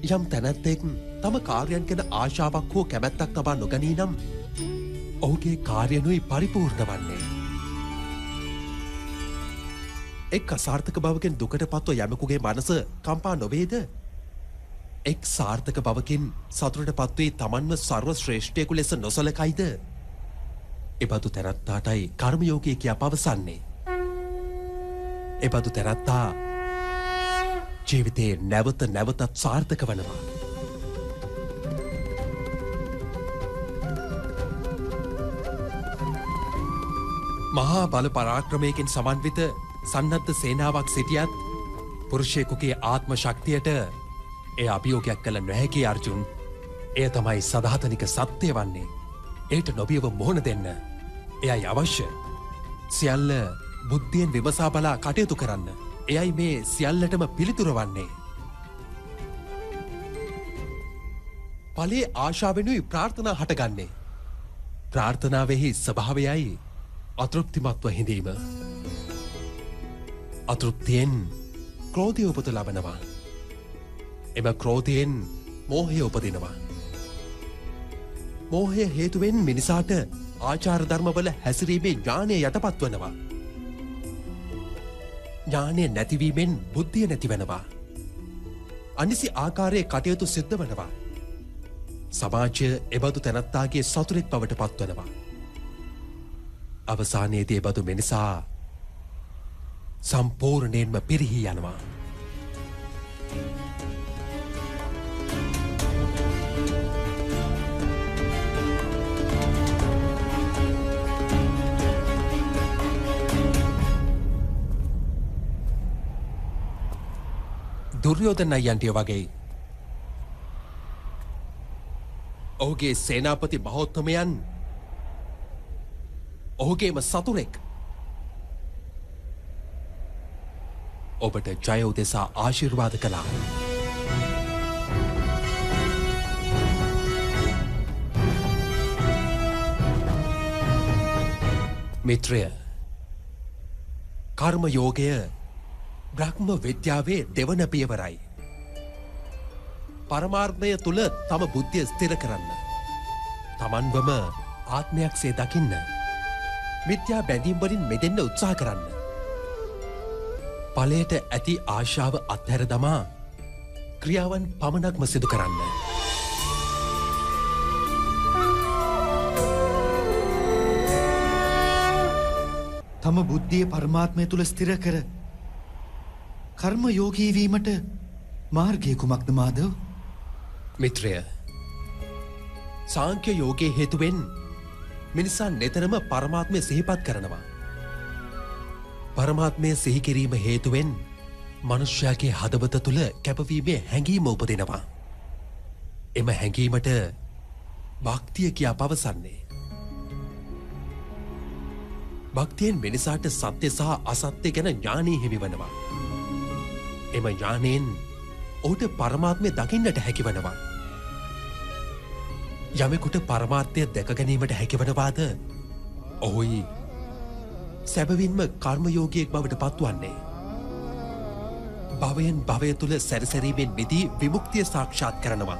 යම් තැනැත්තෙක් තම කාර්යයන් ගැන ආශාවක් හෝ කැමැත්තක් තබා නොගනී නම් ඔහුගේ කාර්යනුයි පරිපූර්ණ වන්නේ. එක් අසාර්ථක බවකින් දුකට පත්ව යමකුගේ මනස කම්පා නොවේද? එක් සාර්ථක බවකින් සතුටට පත්වී තමන්ව සර්ව ශ්‍රේෂ්ඨයෙකු ලෙස නොසලකයිද? එබඳු තැනැත්තාටයි කර්මයෝගී කියා පවසන්නේ. එබඳු තැනැත්තා ජීවිතයේ නැවත නැවතත් සාර්ථක වනවා. මහා බල පරාක්‍රමයකින් සමන්විත සන්නද්ධ සේනාවක් සිටියත් පුරුෂයෙකුගේ ආත්ම ශක්තියට එය අභියෝගයක් කළ නොහැකි අර්ජුන්. එය තමයි සදාතනික සත්‍යය වන්නේ. ඒට නොබියව මුහුණ දෙන්න එයයි අවශ්‍ය. සියල්ල බුද්ධියෙන් විමසා බලා කටයුතු කරන්න. එයයි මේ සියල්ලටම පිළිතුර වන්නේ. ඵලයේ ආශාවෙනුයි ප්‍රාර්ථනා හටගන්නේ. ප්‍රාර්ථනාවෙහි ස්වභාවයයි අතෘප්තිමත්ව හිඳීම. අතෘප්තියෙන් ක්‍රෝධය උපත ලබනවා. එම ක්‍රෝධයෙන් මෝහය උපදිනවා. මෝහය හේතුවෙන් මිනිසාට ආචාර ධර්මවල හැසිරීමේ ඥානය යටපත් වනවා. ඥානය නැතිවීමෙන් බුද්ධිය නැතිවෙනවා. අනිසි ආකාරයේ කටයුතු සිද්ධ වනවා. සමාජය එබඳු තැනැත්තාගේ සතුරෙක් බවට පත්වනවා. අවසානයේදී එබඳු මිනිසා සම්පූර්ණයෙන්ම පිරිහී යනවා. දුර්යෝධන අයියන්ටිය වගේ ඔහුගේ සේනාපති මහෝත්තමයන් ඔහුගේම සතුරෙක්. ඔබට ජය උදෙසා ආශිර්වාද කළා. මිත්‍රය, කර්ම යෝගය බ්‍රහ්ම විද්‍යාවේ දෙවන පියවරයි. පරමාර්ථය තුල තම බුද්ධිය ස්ථිර කරන්න. තමන්වම ආත්මයක්සේ දකින්න. මිත්‍යා බැඳීම් වලින් මෙදෙන්න උත්සාහ කරන්න. ඵලයට ඇති ආශාව අත්හැර දමා ක්‍රියාවන් පමණක්ම සිදු කරන්න. තම බුද්ධිය පරමාත්මය තුල ස්ථිර කර කර්ම යෝගී වීමට මාර්ගය කුමක්ද මාධව? මිත්‍රය, සාංඛ්‍ය යෝගයේ හේතුවෙන් මිනිසා නිතරම පරමාත්මය සිහිපත් කරනවා. පරමාත්මය සිහි කිරීම හේතුවෙන් මනුෂ්‍යයාගේ හදවත තුළ කැපවීමේ හැඟීම උපදිනවා. එම හැඟීමට භක්තිය කියා පවසන්නේ. භක්තියෙන් මිනිසාට සත්‍ය සහ අසත්‍ය ගැන ඥානය හිමිවනවා. එම ඥානයෙන් ඔහුට පරමාත්මය දකින්නට හැකිවනවා. යමෙකුට පරමාර්ථය දැක ගැනීමට හැකිවනවාද ඔහුයි සැබවින්ම කර්මයෝගියෙක් බවට පත්වන්නේ. භවයෙන් භවය තුළ සැරසැරීමෙන් මිදී විමුක්තිය සාක්ෂාත් කරනවා.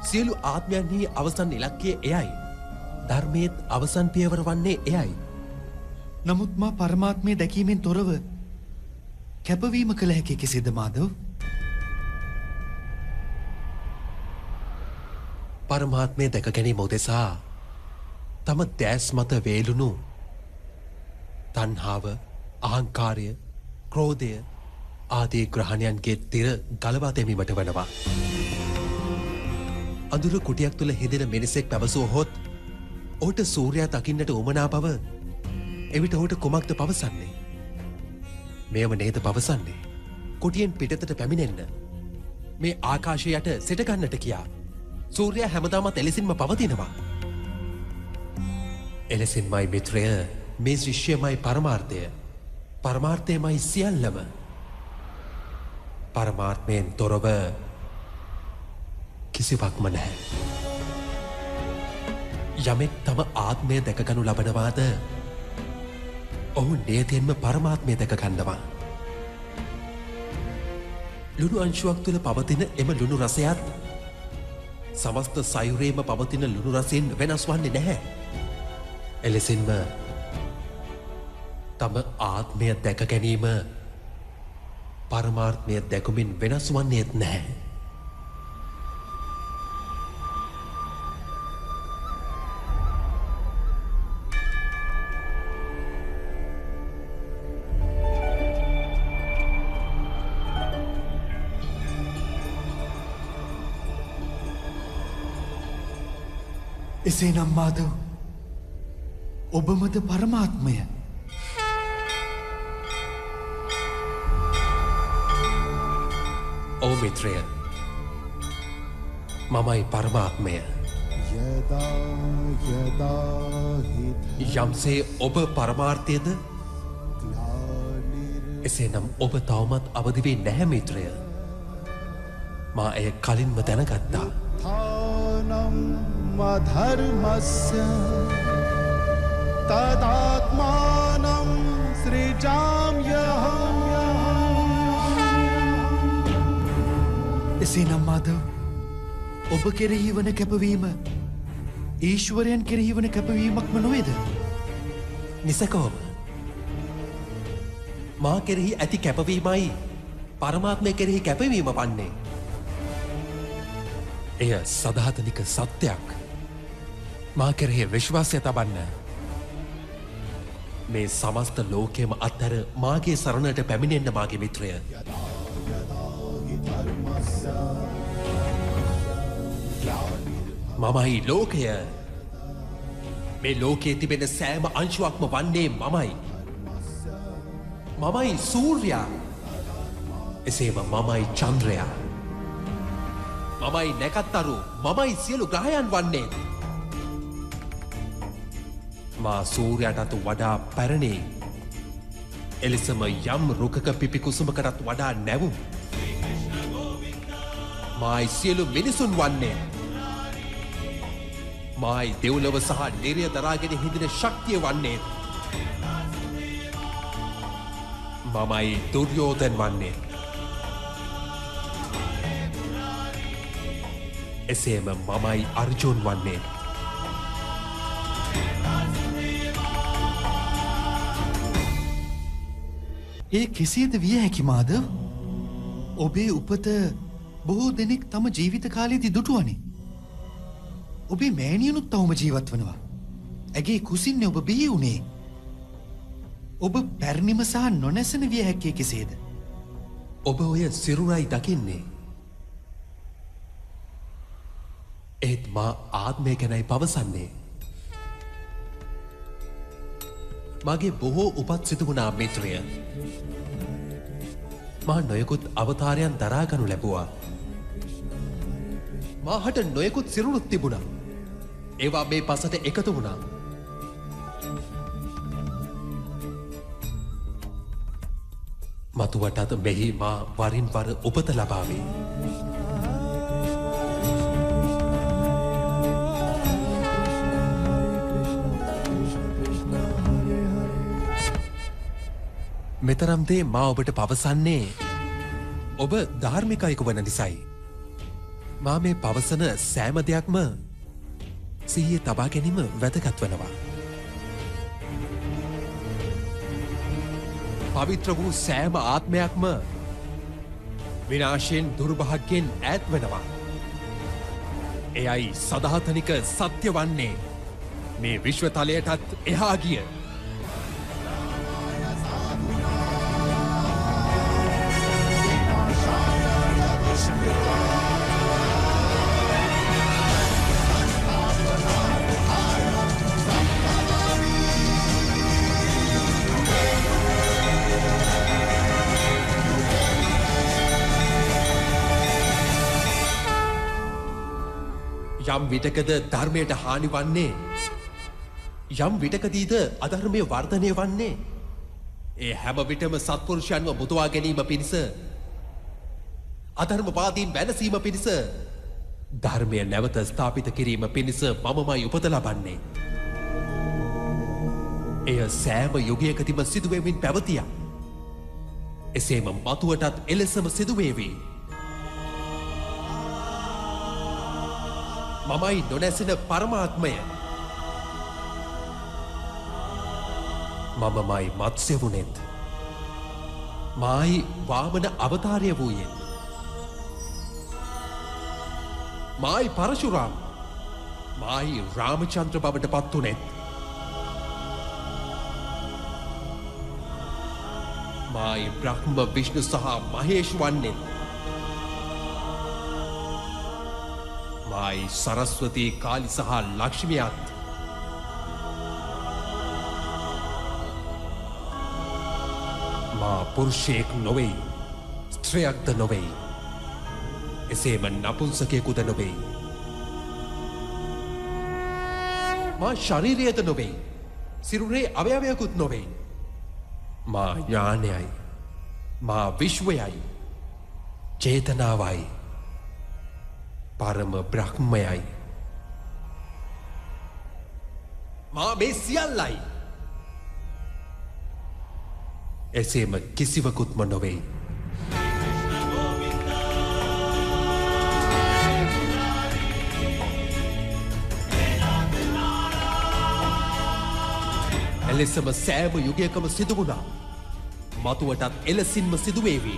සියලු ආත්මයන්හි අවසන් ඉලක්කය එයයි. ධර්මයේත් අවසන් පියවර වන්නේ එයයි. නමුත් මා පරමාත්මය දැකීමෙන් තොරව කැපවීම කළ හැකි කෙසේද මාධව? පරමාත්මය දැක ගැනීම උදෙසා තම දැස් මත වේලුණු තණ්හාව, අහංකාරය, ක්‍රෝධය ආදී ග්‍රහණයන්ගේ තිර ගලවා දැමීමට වනවා. අඳුර කුටියක් තුළ හිදෙන මිනිසෙක් පැවසුවහොත් ඔහුට සූර්යයා දකින්නට උවමනා බව එවිට ඔහුට කුමක්ද පවසන්නේ? මෙයම නේද පවසන්නේ. කුටියෙන් පිටතට පැමිණෙන්න. මේ ආකාශය යට සිටගන්නට කියා. සූර්යයා හැමදාමත් එලෙසින්ම පවතිනවා. එලෙසින්මයි මිත්‍රය මේ ශිෂ්‍යමයි පරමාර්ථය. පරමාර්ථයමයි සියල්ලම. පරමාර්ථයෙන් තොරව කිසිවක්ම නැහැ. යමෙක් තම ආත්මය දැකගනු ලබනවාද ඔහු නියතියෙන්ම පරමාත්මය දැකගන්නවා. ලුණු අංශුවක් තුළ පවතින එම ලුණු රසයත් සමස්ත සයුරේම පවතින ලුණු රසයෙන් වෙනස් වන්නේ නැහැ. එලෙසින්ම තම ආත්මය දැක ගැනීම පරමාර්ථමය දැකුමින් වෙනස් වන්නේත් නැහැ. එසේනම් මාධව ඔබමද පරමාත්මය? ඔව් මිත්‍රය, මමයි පරමාත්මය. යම්සේ ඔබ පරමාර්ථයද එසේනම් ඔබ තවමත් අවදි වී නැහැ මිත්‍රය. මා එය කලින්ම දැනගත්තා. ධර්මස්ය තදාත්මානම් සෘජාම්‍යහම්. එසේනම් මාධව ඔබ කෙරෙහි වන කැපවීම ඊශ්වරයන් කෙරෙහි වන කැපවීමක්ම නොවේද? නිසකවම මා කෙරෙහි ඇති කැපවීමයි පරමාත්මය කෙරෙහි කැපවීම වන්නේ. එය සදාතනික සත්‍යයක්. මා කෙරෙහි විශ්වාසය තබන්න. මේ සමස්ත ලෝකයම අත්හැර මාගේ සරණට පැමිණෙන්න මාගේ මිත්‍රය. මමයි ලෝකය. මේ ලෝකයේ තිබෙන සෑම අංශුවක්ම වන්නේ මමයි. මමයි සූර්යා. එසේම මමයි චන්ද්‍රයා. මමයි නැකත්තරු. මමයි සියලු ග්‍රහයන් වන්නේ. මා සූර්යයටත් වඩා පැරණි. එලෙසම යම් රුකක පිපි කුසුමකටත් වඩා නැවුම්. මායි සියලු මිනිසුන් වන්නේ. මායි දෙව්ලොව සහ නිරය දරාගෙන හිඳින ශක්තිය වන්නේ. මමයි දුර්යෝධන වන්නේ. එසේම මමයි අර්ජුන් වන්නේ. ඒ කෙසේද විය හැකි මාධව? ඔබේ උපත බොහෝ දෙනෙක් තම ජීවිත කාලයේදී දුටුවනේ. ඔබේ මෑණියනුත් තවම ජීවත් වනවා. ඇගේ කුසින්නේ ඔබ බිහි වුණේ. ඔබ පැරණිම සහ නොනැසෙන විය හැක්කේ කෙසේද? ඔබ ඔය සිරුරයි දකින්නේ. ඒත් මා ආත්මය ගැනයි පවසන්නේ. මගේ බොහෝ උපත් සිදු වුණා මිත්‍රය. මා නොයෙකුත් අවතාරයන් දරාගනු ලැබුවා. මාහට නොයෙකුත් සිරුරුත් තිබුණා. ඒවා මේ පසට එකතු වුණා. මතුවටත් මෙහි මා වරින් වර උපත ලබාවේ. මෙතරම් දේ මා ඔබට පවසන්නේ ඔබ ධාර්මිකයෙකු වන නිසයි. මා මේ පවසන සෑම දෙයක්ම සිහියේ තබා ගැනීම වැදගත් වනවා. පවිත්‍ර වූ සෑම ආත්මයක්ම විනාශයෙන් දුර්භාග්‍යයෙන් ඈත් වෙනවා. එයයි සදාතනික සත්‍ය වන්නේ මේ විශ්වතලයටත් එහා ගිය යම් විටකද ධර්මයට හානි වන්නේ යම් විටකදීද අධර්මය වර්ධනය වන්නේ ඒ හැම විටම සත්පුරුෂයන්ව මුදවා ගැනීම පිණිස අධර්මවාදීන් වැළසීම පිණිස ධර්මය නැවත ස්ථාපිත කිරීම පිණිස මමමයි උපත ලබන්නේ. එය සෑම යුගයකදීම සිදුවෙමින් පැවතියා. එසේම මතුවටත් එලෙසම සිදුවේවි. මමයි නොනැසෙන පරමාත්මය. මමමයි මත්ස්‍ය වුණෙත්. මායි වාමන අවතාරය වූයෙන්. මායි පරශුරාම්. මායි රාමචන්ද්‍ර බවට පත් වුණෙත්. මායි බ්‍රහ්ම විෂ්ණු සහ මහේෂ් වන්නෙත්. මායි සරස්වතී කාලි සහ ලක්ෂ්මියත්. මා පුරුෂයෙක් නොවෙයි, ස්ත්‍රයක්ද නොවෙයි. එසේම නපුංසකයෙකුද නොවෙයි. මා ශරීරයද නොවෙයි, සිරුරේ අවයවයකුත් නොවෙයි. මා ඥානයයි, මා විශ්වයයි, චේතනාවයි, පරම බ්‍රහ්මයයි. මා මේ සියල්ලයි. එසේම කිසිවකුත්ම නොවෙයි. එලෙසම සෑම යුගයකම සිදුවුණා. මතුවටත් එලෙසින්ම සිදුවේවි.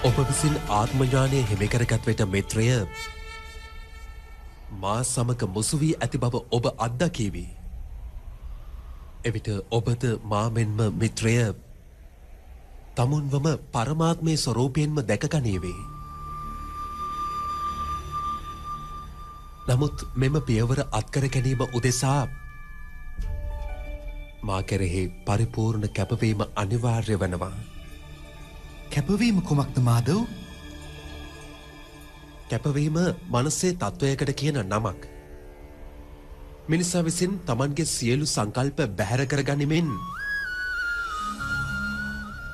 ඔබ විසින් ආත්මඥානය හිමිකරගත් විට මිත්‍රය මා සමග මුසු වී ඇති බව ඔබ අත්දකීවි. එවිට ඔබද මා මෙන්ම මිත්‍රය තමුන්වම පරමාත්මයේ ස්වරූපයෙන්ම දැකගනීවි. නමුත් මෙම පියවර අත්කර ගැනීම උදෙසා මා කෙරෙහි පරිපූර්ණ කැපවීම අනිවාර්ය වනවා. කැපවීම කුමක්ද මාදව්? කැපවීම මනසේ තත්ත්වයකට කියන නමක්. මිනිසා විසින් තමන්ගේ සියලු සංකල්ප බැහැර කරගනිමින්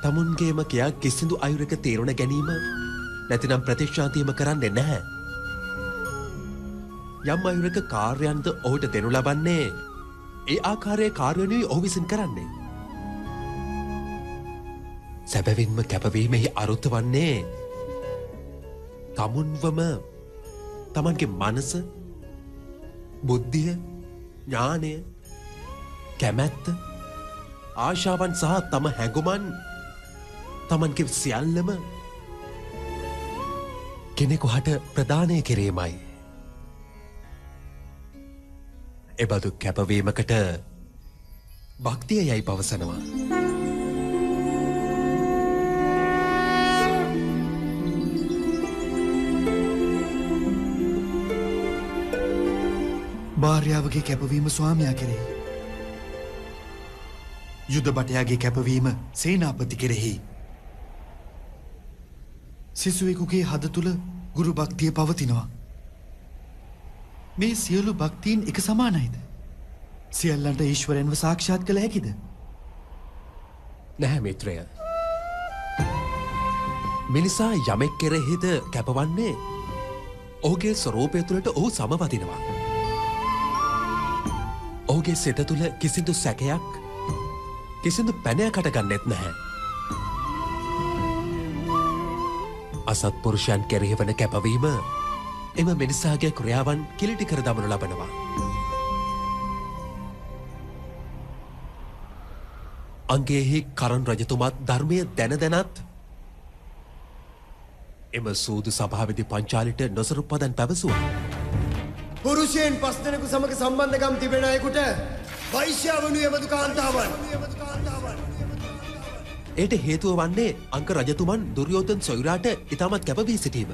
තමුන්ගේම කියා කිසිදු අයුරක තේරුණ ගැනීම නැතිනම් ප්‍රතිශ්ශාන්තියම කරන්නේ නැහැ. යම් අයුරක කාර්යන්ද ඔහුට දෙනු ලබන්නේ ඒ ආකාරයේ කාර්යනුයි ඔහු විසින් කරන්නේ. සැබවින්ම කැපවීමෙහි අරුත වන්නේ තමුන්වම තමන්ගේ මනස, බුද්ධිය, ඥානය, කැමැත්ත, ආශාවන් සහ තම හැඟුමන් තමන්ගේ සියල්ලම කෙනෙකු හට ප්‍රදානය කිරීමයි. එබඳු කැපවීමකට භක්තිය යයි පවසනවා. භාර්යාවගේ කැපවීම ස්වාමියා කෙරෙහි. යුද බටයාගේ කැපවීම සේනාපති කෙරෙහි. සිසුවෙකුගේ හද තුළ ගුරු භක්තිය පවතිනවා. මේ සියලු භක්තිීන් එක සමානයිද? සියල්ලන්ට ඊශ්වරයන්ව සාක්ෂාත් කළ හැකිද? නැහැ මිත්‍රය. මිනිසා යමෙක් කෙරෙහිද කැපවන්නේ ඔහුගේ ස්වරූපය තුළට ඔහු සමවදිනවා. ඔහුගේ සිත තුළ කිසිදු සැකයක්, කිසිදු පැනයකට ගන්නෙත් නැහැ. අසත්පුරුෂයන් කෙරෙහි වන කැපවීම එම මිනිසාගේ ක්‍රියාවන් කිලිටි කර දමනු ලබනවා. අංගයෙහි කරන් රජතුමාත් ධර්මය දැන දැනත් එම සූදු සභාවේදී පංචාලිට නොසරුප්පදන් පැවසුවා. පුරුෂයන් 5 දෙනෙකු සමග සම්බන්ධකම් තිබෙන අයෙකුට වෛශ්‍යාවනු එබඳු කාන්තාවන්. එයට හේතුව වන්නේ අංක රජතුමන් දුර්යෝධන සොයුරාට ඉතාමත් කැපවී සිටීම.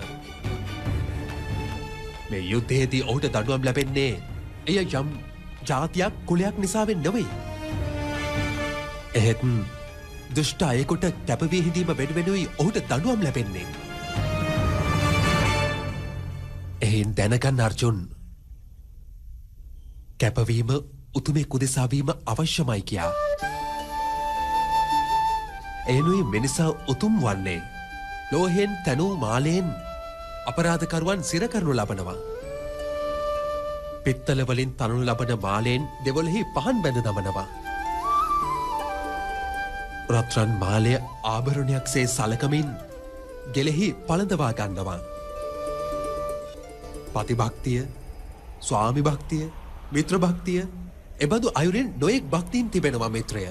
මේ යුද්ධයේදී ඔහුට දඬුවම් ලැබෙන්නේ එය යම් ජාතියක් කුලයක් නිසාවෙන් නෙවෙයි. එහෙත් දුෂ්ට අයෙකුට කැපවී හිඳීම වෙනුවෙනුයි ඔහුට දඬුවම් ලැබෙන්නේ. එයින් දැනගන්න අර්ජුන්, කැපවීම උතුමේ කුදෙසාවීම අවශ්‍යමයි කියා. එනුයි මිනිසා උතුම් වන්නේ ලෝහෙන් තැනූ මාලයෙන් අපරාධකරුවන් සිරකරනු ලබනවා. පිත්තලවලින් තනු ලබන මාලයෙන් දෙවොලෙහි පහන් බැඳ දමනවා. රත්රන් මාලය ආභරණයක්සේ සලකමින් ගෙලෙහි පළඳවා ගන්නවා. පතිභක්තිය, ස්වාමි භක්තිය, මිත්‍ර භක්තිය එබඳු අයුරින් නොයෙක් භක්තියින් තිබෙනවා මිත්‍රය.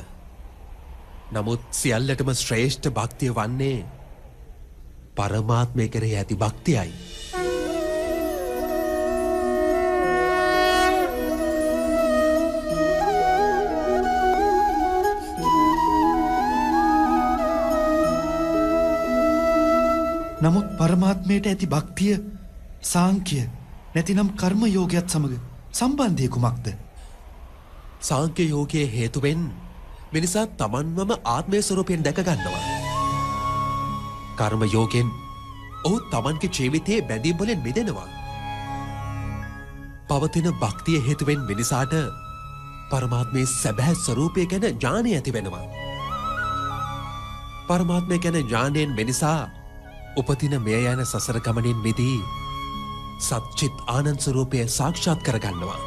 නමුත් සියල්ලටම ශ්‍රේෂ්ඨ භක්තිය වන්නේ පරමාත්මය කෙරෙහි ඇති භක්තියයි. නමුත් පරමාත්මයට ඇති භක්තිය සාංක්‍ය නැතිනම් කර්ම යෝගයත් සමග සම්බන්ධය කුමක්ද? සාංක්‍ය යෝගයේ හේතුවෙන් මිනිසා තමන්වම ආත්මය ස්වරූපයෙන් දැක ගන්නවා. කර්ම යෝගයෙන් ඔහු තමන්ගේ ජීවිතයේ බැඳීම් වලින් මිදෙනවා. පවතින භක්තිය හේතුවෙන් මිනිසාට පරමාත්මයේ සැබෑ ස්වරූපය ගැන ඥානය ඇති වෙනවා. පරමාත්මය ගැන ඥානයෙන් මිනිසා උපතින මෙය යන සසර ගමනින් මිදී සත්චිත් ආනන්ද ස්වරූපය සාක්ෂාත් කරගන්නවා.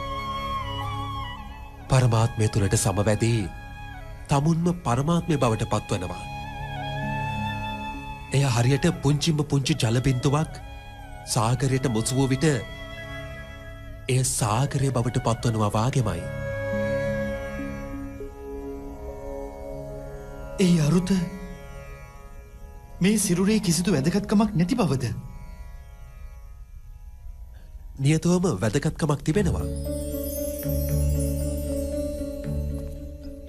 පරමාත්මය තුළට සමවැදී තමුන්ම පරමාත්මය බවට පත්වනවා. එය හරියට පුංචිම පුංචි ජලබින්දුවක් සාගරයට මුසු වූ විට එය සාගරය බවට පත්වනවා වාගෙමයි. එහි අරුත මේ සිරුරේ කිසිදු වැදගත්කමක් නැති බවද? නියතවම වැදගත්කමක් තිබෙනවා.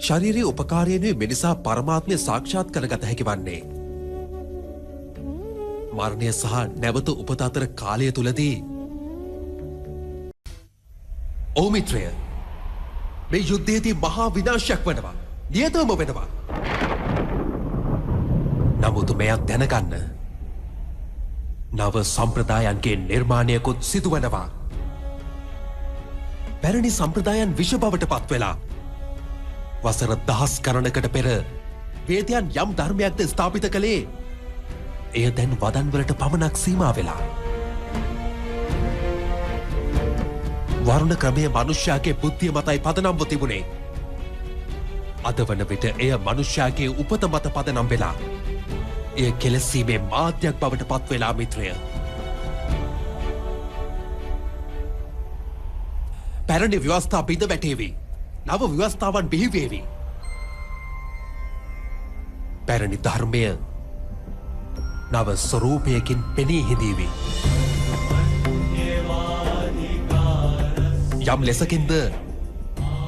ශරීරයේ උපකාරයෙනුයි මිනිසා පරමාත්මය සාක්ෂාත් කරගත හැකි වන්නේ. මරණය සහ නැවත උපත අතර කාලය තුලදී ඔව් මිත්‍රය, මේ යුද්ධයේදී මහා විනාශයක් වෙනවා. නියතවම වෙනවා. නමුත් මෙයක් දැනගන්න, නව සම්ප්‍රදායන්ගේ නිර්මාණයකුත් සිදුවනවා. පැරණි සම්ප්‍රදායන් විෂ බවට පත් වෙලා වසර දහස් ගණනකට පෙර වේදයන් යම් ධර්මයක්ද ස්ථාපිත කළේ එය දැන් වදන්වලට පමණක් සීමා වෙලා. වර්ණ ක්‍රමය මනුෂ්‍යයාගේ බුද්ධිය මතයි පදනම්ව තිබුණේ. අද වන විට එය මනුෂ්‍යයාගේ උපත මත පදනම් වෙලා එය කෙලෙසීමේ මාධ්‍යයක් බවට පත් වෙලා මිත්‍රය. පැරණි ව්‍යවස්ථා බිඳ වැටේවි. නව ව්‍යවස්ථාවන් බිහිවේවි. පැරණි ධර්මය නව ස්වරූපයකින් පෙනී හිඳීවි. යම් ලෙසකින්ද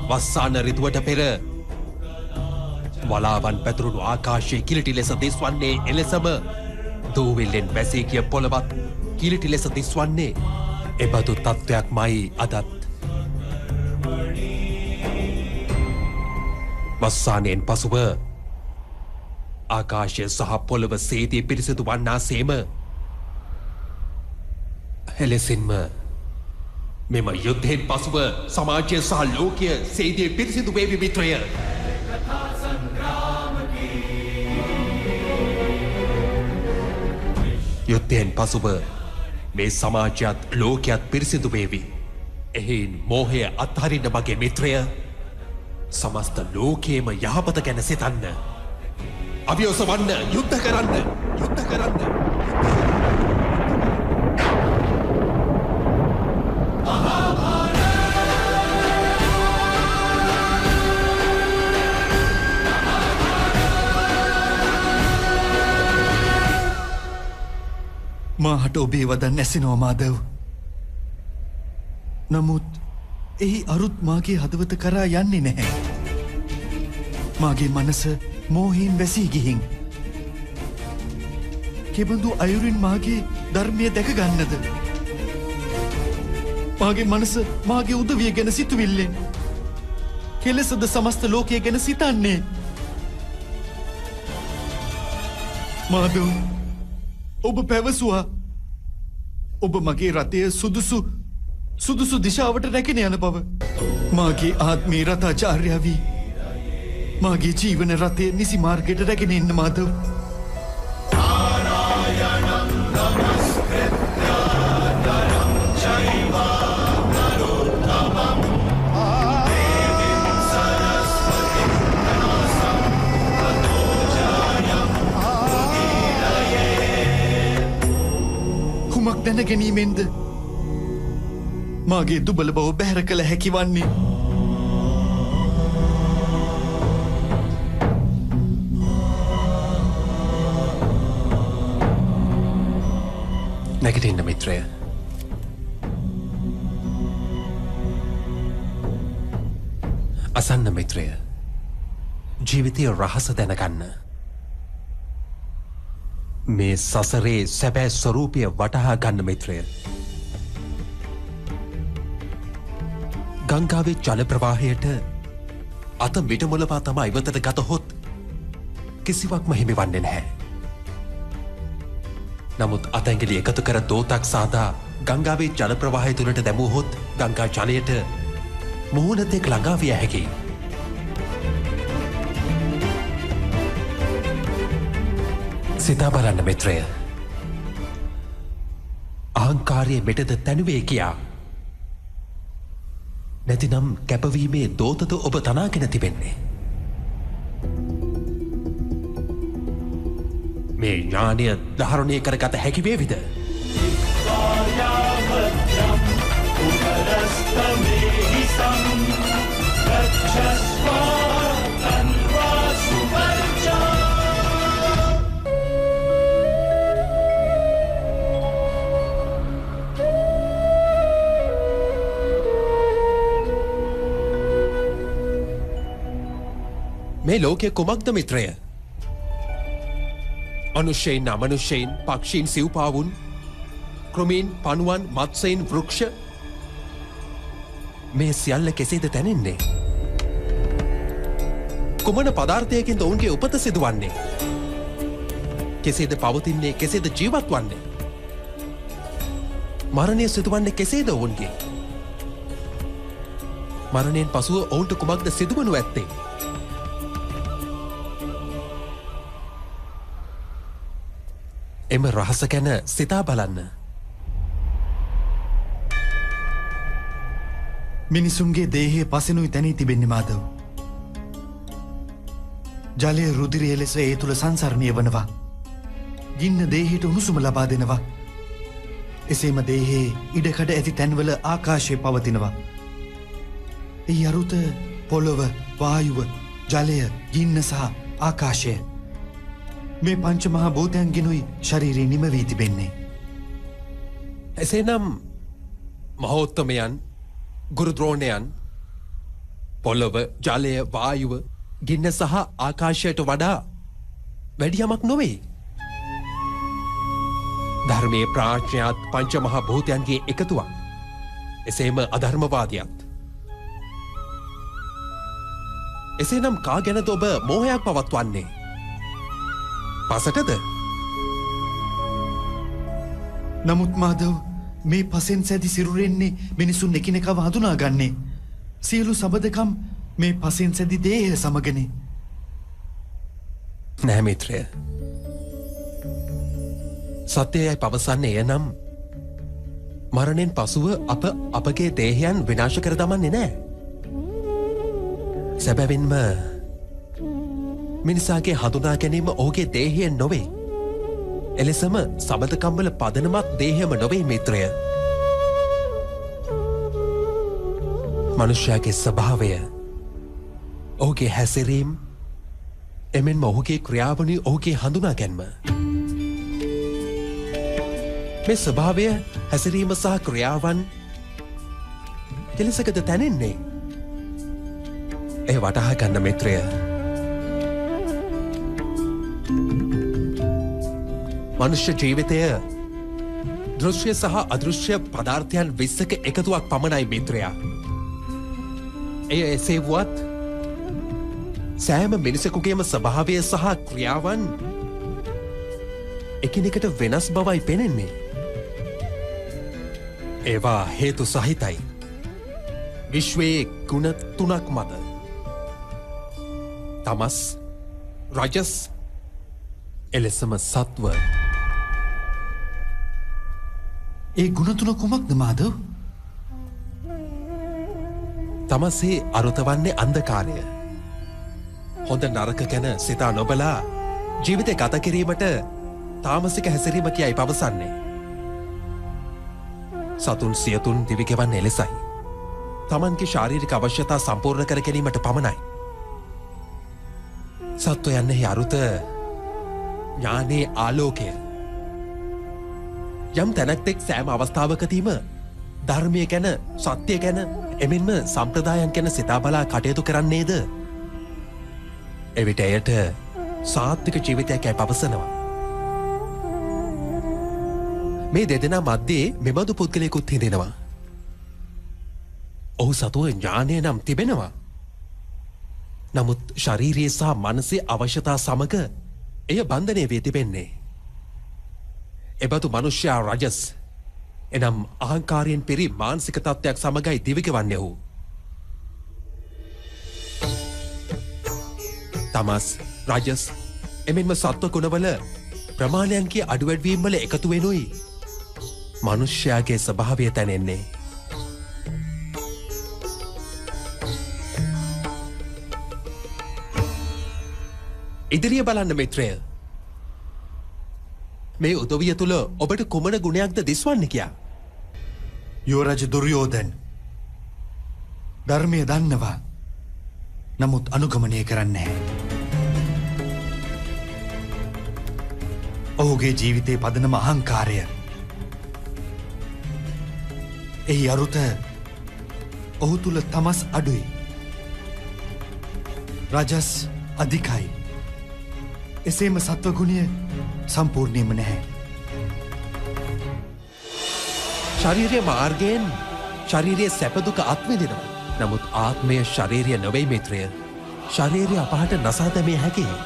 වස්සාන ඍතුවට පෙර වලාවන් පැතුරුණු ආකාශයේ කිලිටි ලෙස දිස්වන්නේ එලෙසම දූවිල්ලෙන් වැසී ගිය පොළවත් කිලිටි ලෙස දිස්වන්නේ එබඳු තත්ත්වයක්මයි අදත්. වස්සානයෙන් පසුව ආකාශය සහ පොළව සේදී පිරිසිදු වන්නාසේම එලෙසින්ම මෙම යුද්ධයෙන් පසුව සමාජය සහ ලෝකය සේදී පිරිසිදු වේවි මිත්‍රය. යුද්ධයෙන් පසුව මේ සමාජයත් ලෝකයත් පිරිසිදු වේවි. එහින් මෝහය අත්හරින්න මගේ මිත්‍රය. සමස්ත ලෝකයේම යහපත ගැන සිතන්න. අභියෝස වන්න, යුද්ධ කරන්න, යුද්ධ කරන්න. මාහට ඔබේ වදන් ඇසෙනවා මාදව්. නමුත් එහි අරුත් මාගේ හදවත කරා යන්නේ නැහැ. මාගේ මනස මෝහයෙන් වැසී ගිහින් කෙබඳු අයුරින් මාගේ ධර්මය දැක ගන්නද? මාගේ මනස මාගේ උදවිය ගැන සිතුවිල්ලෙන් කෙලෙසද සමස්ත ලෝකය ගැන සිතන්නේ. මාධව, ඔබ පැවසුවා ඔබ මගේ රථය සුදුසු දිශාවට රැගෙන යන බව. මාගේ ආත්මී රථාචාර්යාවී මාගේ ජීවන රථය නිසි මාර්ගයට රැගෙන එන්න මාධව. කුමක් දැන ගැනීමෙන්ද මාගේ දුබල බව බැහැර කළ හැකි වන්නේ? නැගිටින්න මිත්‍රය. අසන්න මිත්‍රය. ජීවිතය රහස දැනගන්න. මේ සසරේ සැබෑ ස්වරූපය වටහා ගන්න මිත්‍රය. ගංගාවේ ජල ප්‍රවාහයට අත මිටමුලවා තමා ඉවතට ගතහොත් කිසිවක්ම හිමිවන්නේ නැහැ. නමුත් අතැඟිලි එකතු කර දෝතක් සාදා ගංගාවේ ජල ප්‍රවාහය තුළට දැමුවහොත් ගංගා ජලයට මුහුණතෙක් ළඟා විය හැකි. සිතා බලන්න මිත්‍රය. අහංකාරයේ මෙටද තැනුවේ කියා. නැතිනම් කැපවීමේ දෝතද ඔබ තනාගෙන තිබෙන්නේ. මේ ඥානය ධාරණය කරගත හැකි වේවිද? මේ ලෝකයේ කුමක්ද මිත්‍රය? අනුෂ්‍යයින් අමනුෂ්‍යයින් පක්ෂීන් සිව්පාවුන් ක්‍රමීන් පනුවන් මත්සයින් වෘක්ෂ මේ සියල්ල කෙසේද තැනෙන්නේ? කුමන පදාර්ථයකින්ද ඔවුන්ගේ උපත සිදුවන්නේ? කෙසේද පවතින්නේ? කෙසේද ජීවත් වන්නේ? මරණය සිදුවන්නේ කෙසේද ඔවුන්ගේ? මරණයෙන් පසුව ඔවුන්ට කුමක්ද සිදුවනු ඇත්තේ? එම රහස ගැන සිතා බලන්න. මිනිසුන්ගේ දේහයේ පසෙනුයි තැනී තිබෙන්නේ මාධව. ජලය රුධිරය ලෙස ඒ තුළ සංසරණය වනවා. ගින්න දේහයට උණුසුම ලබා දෙනවා. එසේම දේහයේ ඉඩකඩ ඇති තැන්වල ආකාශය පවතිනවා. ඒ අරුත පොළොව, වායුව, ජලය, ගින්න සහ ආකාශය මේ පංච මහා භූතයන්ගෙනුයි ශරීරය නිම වී තිබෙන්නේ. එසේනම් මහෝත්තමයන්, ගුරුද්‍රෝණයන්, පොළොව, ජලය, වායුව, ගින්න සහ ආකාශයට වඩා වැඩි යමක් නොවේ. ධර්මයේ ප්‍රාඥාත් පංච මහා භූතයන්ගේ එකතුවක්. එසේම අධර්මවාදියත්. එසේනම් කා ගැනද ඔබ මෝහයක් පවත්වන්නේ? පසටද? නමුත් මාධව, මේ පසෙන් සැදි සිරුරෙන්නේ මිනිසුන් එකිනෙකව හඳුනාගන්නේ. සියලු සබඳකම් මේ පසෙන් සැදි දේහය සමගනේ. නෑ මිත්‍රය. සත්‍යයයි පවසන්නේ එය නම් මරණයෙන් පසුව අපගේ දේහයන් විනාශ කර දමන්නේ නෑ. සැබැවින්ම මිනිසාගේ හඳුනා ගැනීම ඔහුගේ දේහයෙන් නොවේ. එලෙසම සබඳකම්වල පදනමත් දේහයම නොවේ මිත්‍රය. මනුෂ්‍යයාගේ ස්වභාවය, ඔහුගේ හැසිරීම්, එමෙන්ම ඔහුගේ ක්‍රියාවනි ඔහුගේ හඳුනා ගැන්ම. මේ ස්වභාවය, හැසිරීම සහ ක්‍රියාවන් කෙලෙසකද තැනෙන්නේ? එය වටහා ගන්න මිත්‍රය. මනුෂ්‍ය ජීවිතය දෘශ්‍ය සහ අදෘශ්‍ය පදාර්ථයන් 20ක එකතුවක් පමණයි මිත්‍රයා. එය එසේ වුවත් සෑම මිනිසෙකුගේම ස්වභාවය සහ ක්‍රියාවන් එකිනෙකට වෙනස් බවයි පෙනෙන්නේ. ඒවා හේතු සහිතයි. විශ්වයේ ගුණ 3ක් මත. තමස්, රජස්, එලෙසම සත්ව. ඒ ගුණ තුන කුමක්ද මාධව? තමසේ අරුත වන්නේ අන්ධකාරය. හොඳ නරක ගැන සිතා නොබලා ජීවිතය ගත කිරීමට තාමසික හැසිරීම කියයි පවසන්නේ. සතුන් සියතුන් දිවිගෙවන්න එලෙසයි. තමන්ගේ ශාරීරික අවශ්‍යතා සම්පූර්ණ කර ගැනීමට පමණයි. සත්වයන්නෙහි අරුත ඥානයේ ආලෝකය. යම් තැනැක්තෙක් සෑම අවස්ථාවකදීම ධර්මය ගැන, සත්‍ය ගැන, එමෙන්ම සම්ප්‍රදායන් ගැන සිතා බලා කටයුතු කරන්නේද එවිට එයට සාත්වික ජීවිතයක් යයි පවසනවා. මේ දෙදෙනා මධ්‍යයේ මෙබඳු පුද්ගලයෙකුත් හිඳෙනවා. ඔහු සතුව ඥානය නම් තිබෙනවා. නමුත් ශරීරයේ සහ මනසේ අවශ්‍යතා සමග එය බන්ධනය වී තිබෙන්නේ. එබඳු මනුෂ්‍යයා රජස් එනම් අහංකාරයෙන් පිරි මානසික තත්ත්වයක් සමගයි දිවිගෙවන්නේ ඔහු. තමස්, රජස් එමෙන්ම සත්ව ගුණවල ප්‍රමාණයන්ගේ අඩුවැඩ්වීම් වල එකතු වෙනුයි මනුෂ්‍යයාගේ ස්වභාවය තැනෙන්නේ. ඉදිරිය බලන්න මිත්‍රය. මේ උදවිය තුළ ඔබට කුමන ගුණයක්ද දිස්වන්නේ කියා. යුවරජ දුර්යෝධන් ධර්මය දන්නවා. නමුත් අනුගමනය කරන්නේ නැහැ. ඔහුගේ ජීවිතයේ පදනම අහංකාරය. එහි අරුත ඔහු තුළ තමස් අඩුයි. රජස් අධිකයි. එසේම සත්වගුණය සම්පූර්ණයම නැහැ. ශරීරය මාර්ගයෙන් ශරීරයේ සැපදුක අත්විඳිනවා. නමුත් ආත්මය ශරීරය නොවෙයි මිත්‍රය. ශරීරය අපහට නසා දැමිය හැකියි.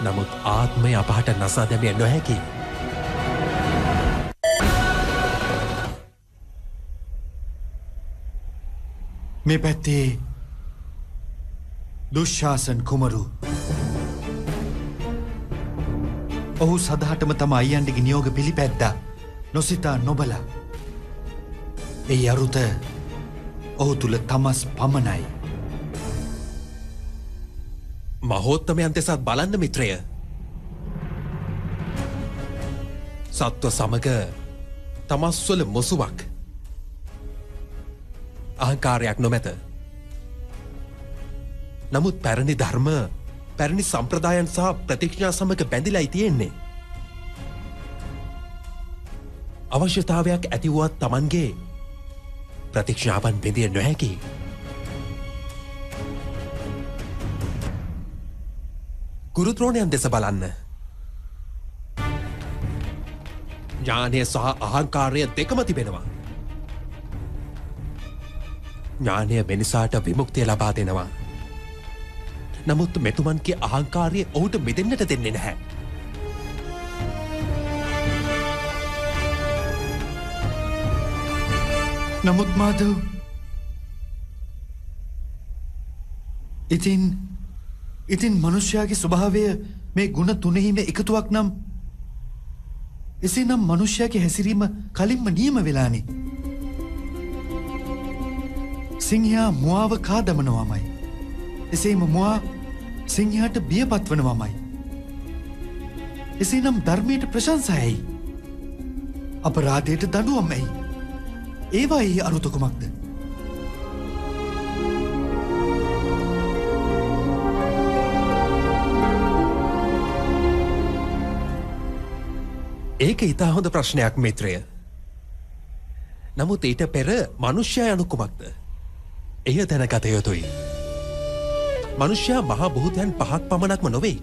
නමුත් ආත්මය අපහට නසා දැමිය නොහැකියි. මේ පැත්තේ දුෂ්ශාසන් කුමරු. ඔහු සදහටම තම අයියන්ටගේ නියෝග පිළිපැද්දා. නොසිතා නොබලා. එහි අරුත ඔහු තුළ තමස් පමණයි. මහෝත්තමයන් දෙසත් බලන්න මිත්‍රය. සත්ව සමග තමස්වල මුසුවක් අහංකාරයක් නොමැත. නමුත් පැරණි ධර්ම, පැරණි සම්ප්‍රදායන් සහ ප්‍රතිඥා සමග බැඳිලායි තියෙන්නේ. අවශ්‍යතාවයක් ඇතිවුවත් තමන්ගේ ප්‍රතික්ෂාපන් බිඳිය නොහැකි. ගුරුද්‍රෝණයන් දෙස බලන්න. ඥානය සහ අහංකාරය දෙකම තිබෙනවා. ඥානය මිනිසාට විමුක්තිය ලබා දෙනවා. නමුත් මෙතුමන්ගේ අහංකාරය ඔහුට මිදෙන්නට දෙන්නේ නැහැ. නමුත් මාධව ඉතින් මනුෂ්‍යයාගේ ස්වභාවය මේ ගුණ තුනෙහිම එකතුවක් නම් එසේ නම් මනුෂ්‍යයාගේ හැසිරීම කලින්ම නියම වෙලානේ. සිංහයා මුවාව කා දමනවාමයි. එසේම මුවා සිංහයාට බියපත් වනවාමයි. එසේ නම් ධර්මයට ප්‍රශංසායයි. අපරාධයට දඩුවම් ඇයි. ඒවා එහි අරුත කුමක්ද? ඒක ඉතා හොඳ ප්‍රශ්නයක් මිත්‍රය. නමුත් ඊට පෙර මනුෂ්‍යයා යනු කුමක්ද? එය දැනගත යුතුයි. මනුෂ්‍යයා මහා භූතයන් 5ක් පමණක්ම නොවේ.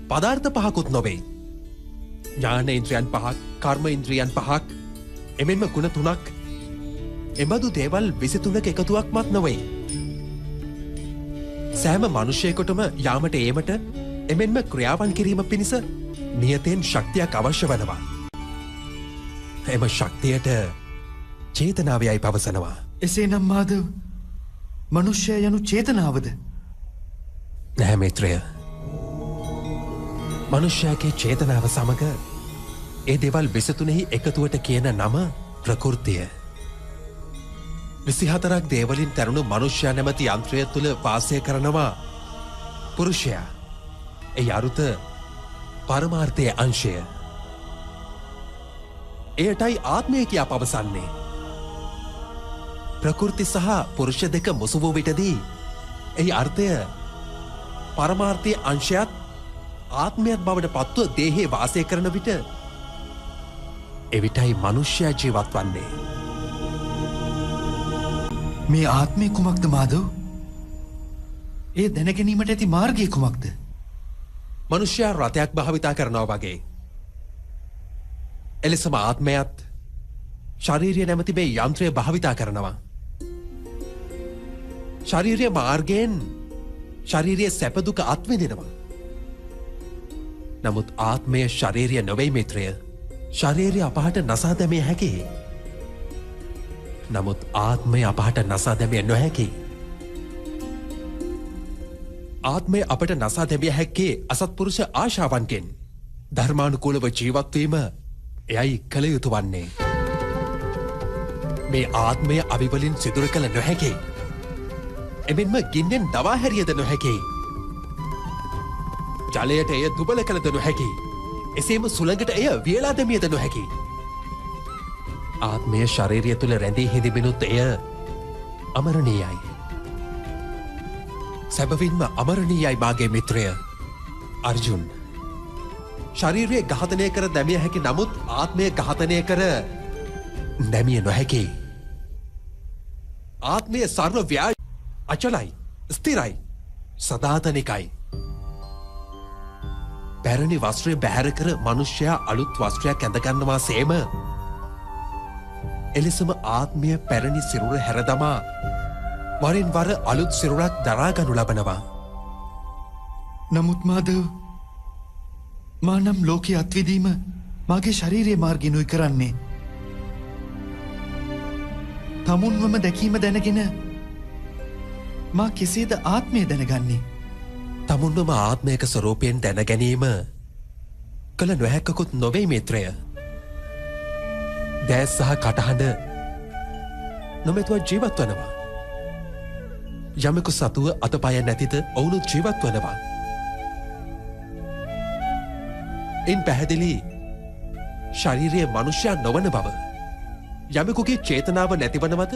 පදාර්ථ 5කුත් නොවේ. ඥාන ඉන්ද්‍රියන් 5ක්, කර්ම ඉන්ද්‍රියන් 5ක්, එමෙන්ම ගුණ 3ක්. එබඳු දේවල් 23ක එකතුවක්මත් නොවේ. සෑම මනුෂ්‍යයකොටම යාමට ඒමට එමෙන්ම ක්‍රියාවන් කිරීම පිණිස නියතෙන් ශක්තියක් අවශ්‍ය වනවා. එම ශක්තියට චේතනාවයයි පවසනවා. එසේනම් මාධව මනුෂ්‍යය යනු චේතනාවද? නැහැ මිත්‍රය. මනුෂ්‍යයාගේ චේතනාව සමග ඒ දේවල් 23 එකතුවට කියන නම ප්‍රකෘතිය. 24ක් දේවලින් තැරුණු මනුෂ්‍යයා නැමැති යන්ත්‍රය තුළ වාසය කරනවා පුරුෂයා. ඒ අරුත පරමාර්ථයේ අංශය. එයටයි ආත්මය කියා පවසන්නේ. ප්‍රකෘති සහ පුරුෂ දෙක මුසු වූ විටදී එහි අර්ථය පරමාර්ථයේ අංශයත් ආත්මයක් බවට පත්ව දේහේ වාසය කරන විට එවිටයි මනුෂ්‍යයා ජීවත් වන්නේ. මේ ආත්මය කුමක්ද මාධව? ඒ දැනගැනීමට ඇති මාර්ගය කුමක්ද? මනුෂ්‍යයා රථයක් භාවිතා කරනවා වගේ. එලෙසම ආත්මයත් ශරීරය නැමැති මේ යන්ත්‍රය භාවිතා කරනවා. ශරීරය මාර්ගයෙන් ශරීරයේ සැප දුක අත්විඳිනවා. නමුත් ආත්මය ශරීරය නොවේ මිත්‍රය. ශරීරය අපහට නසා දැමිය හැකි. නමුත් ආත්මය අපහට නසා දැමිය නොහැකි. ආත්මය අපට නසා දැමිය හැක්කේ අසත්පුරුෂ ආශාවන්ගෙන්. ධර්මානුකූලව ජීවත්වීම එයයි කළ යුතු වන්නේ. මේ ආත්මය අවිවලින් සිදුර කළ නොහැකි. එමෙන්ම ගින්නෙන් දවා හැරියද නොහැකි. ජලයට එය දුබල කළද නොහැකි. එසේම සුළඟට එය වියලා දැමියද නොහැකි. ආත්මය ශරීරය තුළ රැඳී හිඳිමිනුත් එය අමරණීයයි. සැබවින්ම අමරණීයයි මාගේ මිත්‍රය අර්ජුන්. ශරීරය ඝාතනය කර දැමිය හැකි නමුත් ආත්මය ඝාතනය කර දැමිය නොහැකි. ආත්මය සර්ව ව්‍යාජ අචලයි, ස්ථිරයි, සදාතනිකයි. පැරණි වස්ත්‍රය බැහැර කර මනුෂ්‍යයා අලුත් වස්ත්‍රයක් ඇඳගන්නවා සේම එලෙසම ආත්මය පැරණි සිරුර හැරදමා වරින් වර අලුත් සිරුරක් දරාගනු ලබනවා. නමුත් මාධව මා නම් ලෝකයේ අත්විදීම මාගේ ශරීරයේ මාර්ගිනුයි කරන්නේ. තමුන්වම දැකීම දැනගෙන මා කෙසේද ආත්මය දැනගන්නේ? තමුන්වම ආත්මයක ස්වරූපයෙන් දැන ගැනීම කළ නොහැක්කකුත් නොවේ මිත්‍රය. දෑස් සහ කටහඬ නොමැතුව ජීවත් වනවා. යමෙකු සතුව අතපය නැතිද ඔවුනු ජීවත් වනවා. ඉන් පැහැදිලි ශරීරයේ මනුෂ්‍යයා නොවන බව. යමෙකුගේ චේතනාව නැතිවනවද